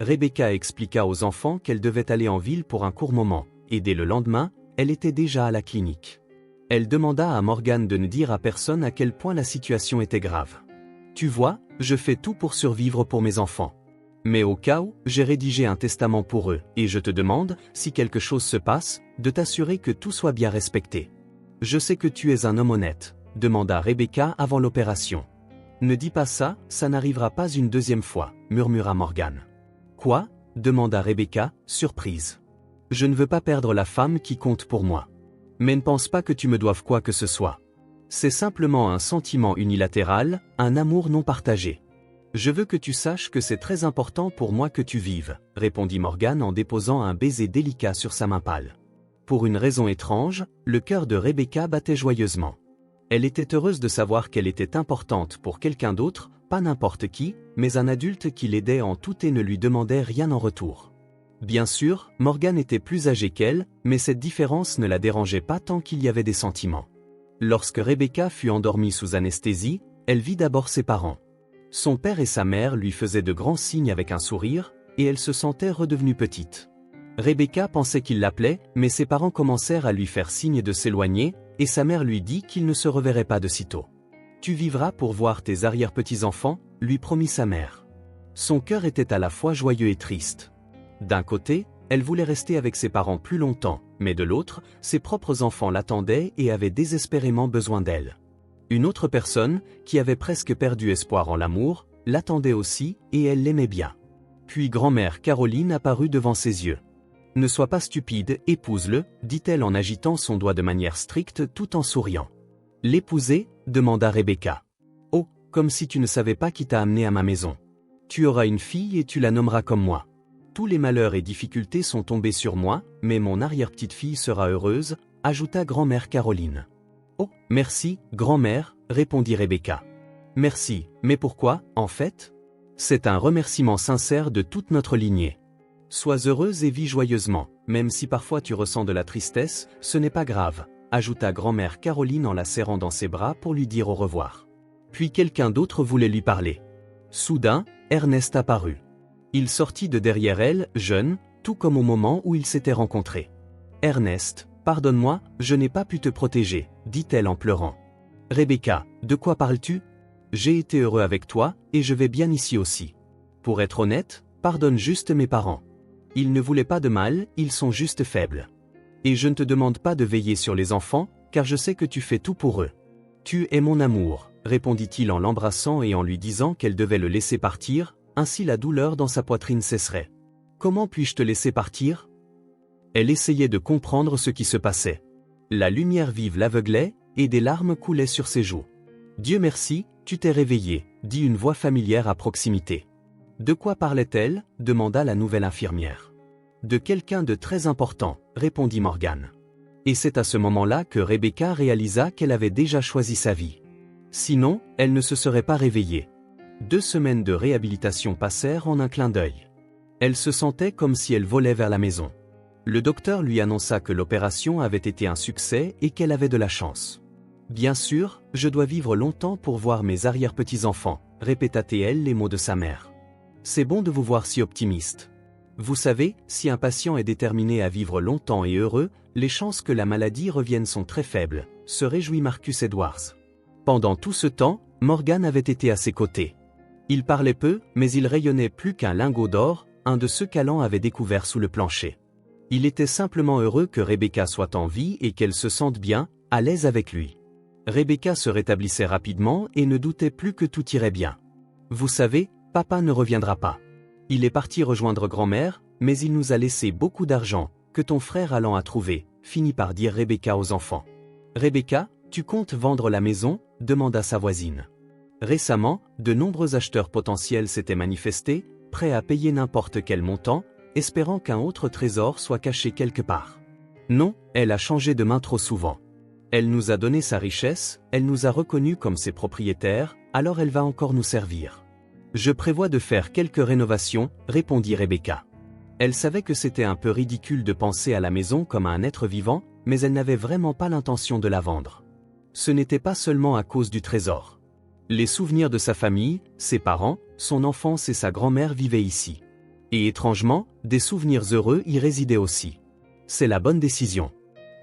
Rebecca expliqua aux enfants qu'elle devait aller en ville pour un court moment, et dès le lendemain, elle était déjà à la clinique. Elle demanda à Morgan de ne dire à personne à quel point la situation était grave. « Tu vois, je fais tout pour survivre pour mes enfants. Mais au cas où, j'ai rédigé un testament pour eux, et je te demande, si quelque chose se passe, de t'assurer que tout soit bien respecté. Je sais que tu es un homme honnête, » demanda Rebecca avant l'opération. « Ne dis pas ça, ça n'arrivera pas une deuxième fois, » murmura Morgan. « Quoi ?» demanda Rebecca, surprise. « Je ne veux pas perdre la femme qui compte pour moi. Mais ne pense pas que tu me doives quoi que ce soit. C'est simplement un sentiment unilatéral, un amour non partagé. Je veux que tu saches que c'est très important pour moi que tu vives, » répondit Morgan en déposant un baiser délicat sur sa main pâle. Pour une raison étrange, le cœur de Rebecca battait joyeusement. Elle était heureuse de savoir qu'elle était importante pour quelqu'un d'autre, pas n'importe qui, mais un adulte qui l'aidait en tout et ne lui demandait rien en retour. Bien sûr, Morgane était plus âgée qu'elle, mais cette différence ne la dérangeait pas tant qu'il y avait des sentiments. Lorsque Rebecca fut endormie sous anesthésie, elle vit d'abord ses parents. Son père et sa mère lui faisaient de grands signes avec un sourire, et elle se sentait redevenue petite. Rebecca pensait qu'il l'appelait, mais ses parents commencèrent à lui faire signe de s'éloigner, et sa mère lui dit qu'il ne se reverrait pas de sitôt. « Tu vivras pour voir tes arrière-petits-enfants », lui promit sa mère. Son cœur était à la fois joyeux et triste. D'un côté, elle voulait rester avec ses parents plus longtemps, mais de l'autre, ses propres enfants l'attendaient et avaient désespérément besoin d'elle. Une autre personne, qui avait presque perdu espoir en l'amour, l'attendait aussi, et elle l'aimait bien. Puis grand-mère Caroline apparut devant ses yeux. « Ne sois pas stupide, épouse-le », dit-elle en agitant son doigt de manière stricte tout en souriant. « L'épouser » demanda Rebecca. « Oh, comme si tu ne savais pas qui t'a amené à ma maison. Tu auras une fille et tu la nommeras comme moi. Tous les malheurs et difficultés sont tombés sur moi, mais mon arrière-petite-fille sera heureuse, ajouta grand-mère Caroline. « Oh, merci, grand-mère » répondit Rebecca. « Merci, mais pourquoi, en fait ? C'est un remerciement sincère de toute notre lignée. Sois heureuse et vis joyeusement, même si parfois tu ressens de la tristesse, ce n'est pas grave, ajouta grand-mère Caroline en la serrant dans ses bras pour lui dire au revoir. Puis quelqu'un d'autre voulait lui parler. Soudain, Ernest apparut. Il sortit de derrière elle, jeune, tout comme au moment où ils s'étaient rencontrés. « Ernest, pardonne-moi, je n'ai pas pu te protéger, » dit-elle en pleurant. « Rebecca, de quoi parles-tu ? J'ai été heureux avec toi, et je vais bien ici aussi. Pour être honnête, pardonne juste mes parents. Ils ne voulaient pas de mal, ils sont juste faibles. Et je ne te demande pas de veiller sur les enfants, car je sais que tu fais tout pour eux. Tu es mon amour, » répondit-il en l'embrassant et en lui disant qu'elle devait le laisser partir, ainsi la douleur dans sa poitrine cesserait. « Comment puis-je te laisser partir ?» Elle essayait de comprendre ce qui se passait. La lumière vive l'aveuglait, et des larmes coulaient sur ses joues. « Dieu merci, tu t'es réveillé, » dit une voix familière à proximité. « De quoi parlait-elle » demanda la nouvelle infirmière. « De quelqu'un de très important, » répondit Morgane. Et c'est à ce moment-là que Rebecca réalisa qu'elle avait déjà choisi sa vie. Sinon, elle ne se serait pas réveillée. 2 semaines de réhabilitation passèrent en un clin d'œil. Elle se sentait comme si elle volait vers la maison. Le docteur lui annonça que l'opération avait été un succès et qu'elle avait de la chance. « Bien sûr, je dois vivre longtemps pour voir mes arrière-petits-enfants », répéta-t-elle les mots de sa mère. « C'est bon de vous voir si optimiste. Vous savez, si un patient est déterminé à vivre longtemps et heureux, les chances que la maladie revienne sont très faibles », se réjouit Marcus Edwards. Pendant tout ce temps, Morgane avait été à ses côtés. Il parlait peu, mais il rayonnait plus qu'un lingot d'or, un de ceux qu'Alan avait découvert sous le plancher. Il était simplement heureux que Rebecca soit en vie et qu'elle se sente bien, à l'aise avec lui. Rebecca se rétablissait rapidement et ne doutait plus que tout irait bien. « Vous savez, papa ne reviendra pas. Il est parti rejoindre grand-mère, mais il nous a laissé beaucoup d'argent, que ton frère Alan a trouvé, » finit par dire Rebecca aux enfants. « Rebecca, tu comptes vendre la maison ?» demanda sa voisine. Récemment, de nombreux acheteurs potentiels s'étaient manifestés, prêts à payer n'importe quel montant, espérant qu'un autre trésor soit caché quelque part. Non, elle a changé de main trop souvent. Elle nous a donné sa richesse, elle nous a reconnus comme ses propriétaires, alors elle va encore nous servir. Je prévois de faire quelques rénovations, répondit Rebecca. Elle savait que c'était un peu ridicule de penser à la maison comme à un être vivant, mais elle n'avait vraiment pas l'intention de la vendre. Ce n'était pas seulement à cause du trésor. Les souvenirs de sa famille, ses parents, son enfance et sa grand-mère vivaient ici. Et étrangement, des souvenirs heureux y résidaient aussi. C'est la bonne décision.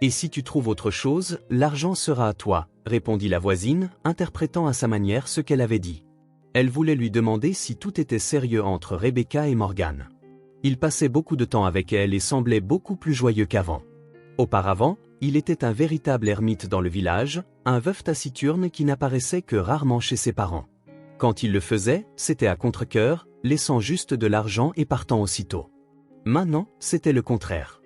Et si tu trouves autre chose, l'argent sera à toi, répondit la voisine, interprétant à sa manière ce qu'elle avait dit. Elle voulait lui demander si tout était sérieux entre Rebecca et Morgane. Il passait beaucoup de temps avec elle et semblait beaucoup plus joyeux qu'avant. Auparavant, il était un véritable ermite dans le village, un veuf taciturne qui n'apparaissait que rarement chez ses parents. Quand il le faisait, c'était à contre-cœur, laissant juste de l'argent et partant aussitôt. Maintenant, c'était le contraire.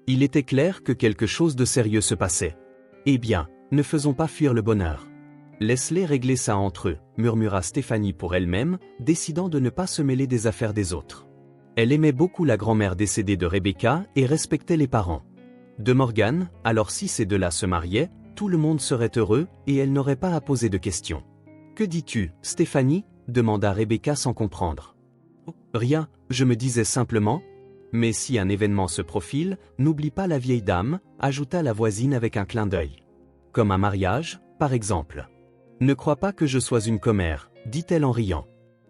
Il était clair que quelque chose de sérieux se passait. « Eh bien, ne faisons pas fuir le bonheur. Laisse-les régler ça entre eux, » murmura Stéphanie pour elle-même, décidant de ne pas se mêler des affaires des autres. Elle aimait beaucoup la grand-mère décédée de Rebecca et respectait les parents de Morgane, alors si ces deux-là se mariaient, tout le monde serait heureux et elle n'aurait pas à poser de questions. « Que dis-tu, Stéphanie » demanda Rebecca sans comprendre. « Rien, je me disais simplement. » Mais si un événement se profile, n'oublie pas la vieille dame, ajouta la voisine avec un clin d'œil. Comme un mariage, par exemple. Ne crois pas que je sois une commère, dit-elle en riant.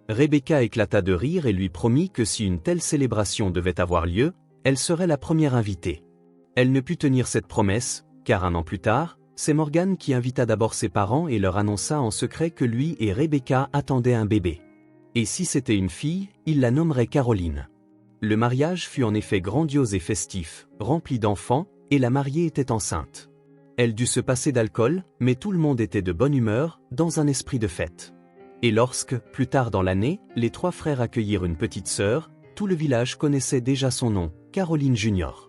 Rebecca éclata de rire et lui promit que si une telle célébration devait avoir lieu, elle serait la première invitée. Elle ne put tenir cette promesse, car un an plus tard, c'est Morgan qui invita d'abord ses parents et leur annonça en secret que lui et Rebecca attendaient un bébé. Et si c'était une fille, il la nommerait Caroline. Le mariage fut en effet grandiose et festif, rempli d'enfants, et la mariée était enceinte. Elle dut se passer d'alcool, mais tout le monde était de bonne humeur, dans un esprit de fête. Et lorsque, plus tard dans l'année, les trois frères accueillirent une petite sœur, tout le village connaissait déjà son nom, Caroline Junior.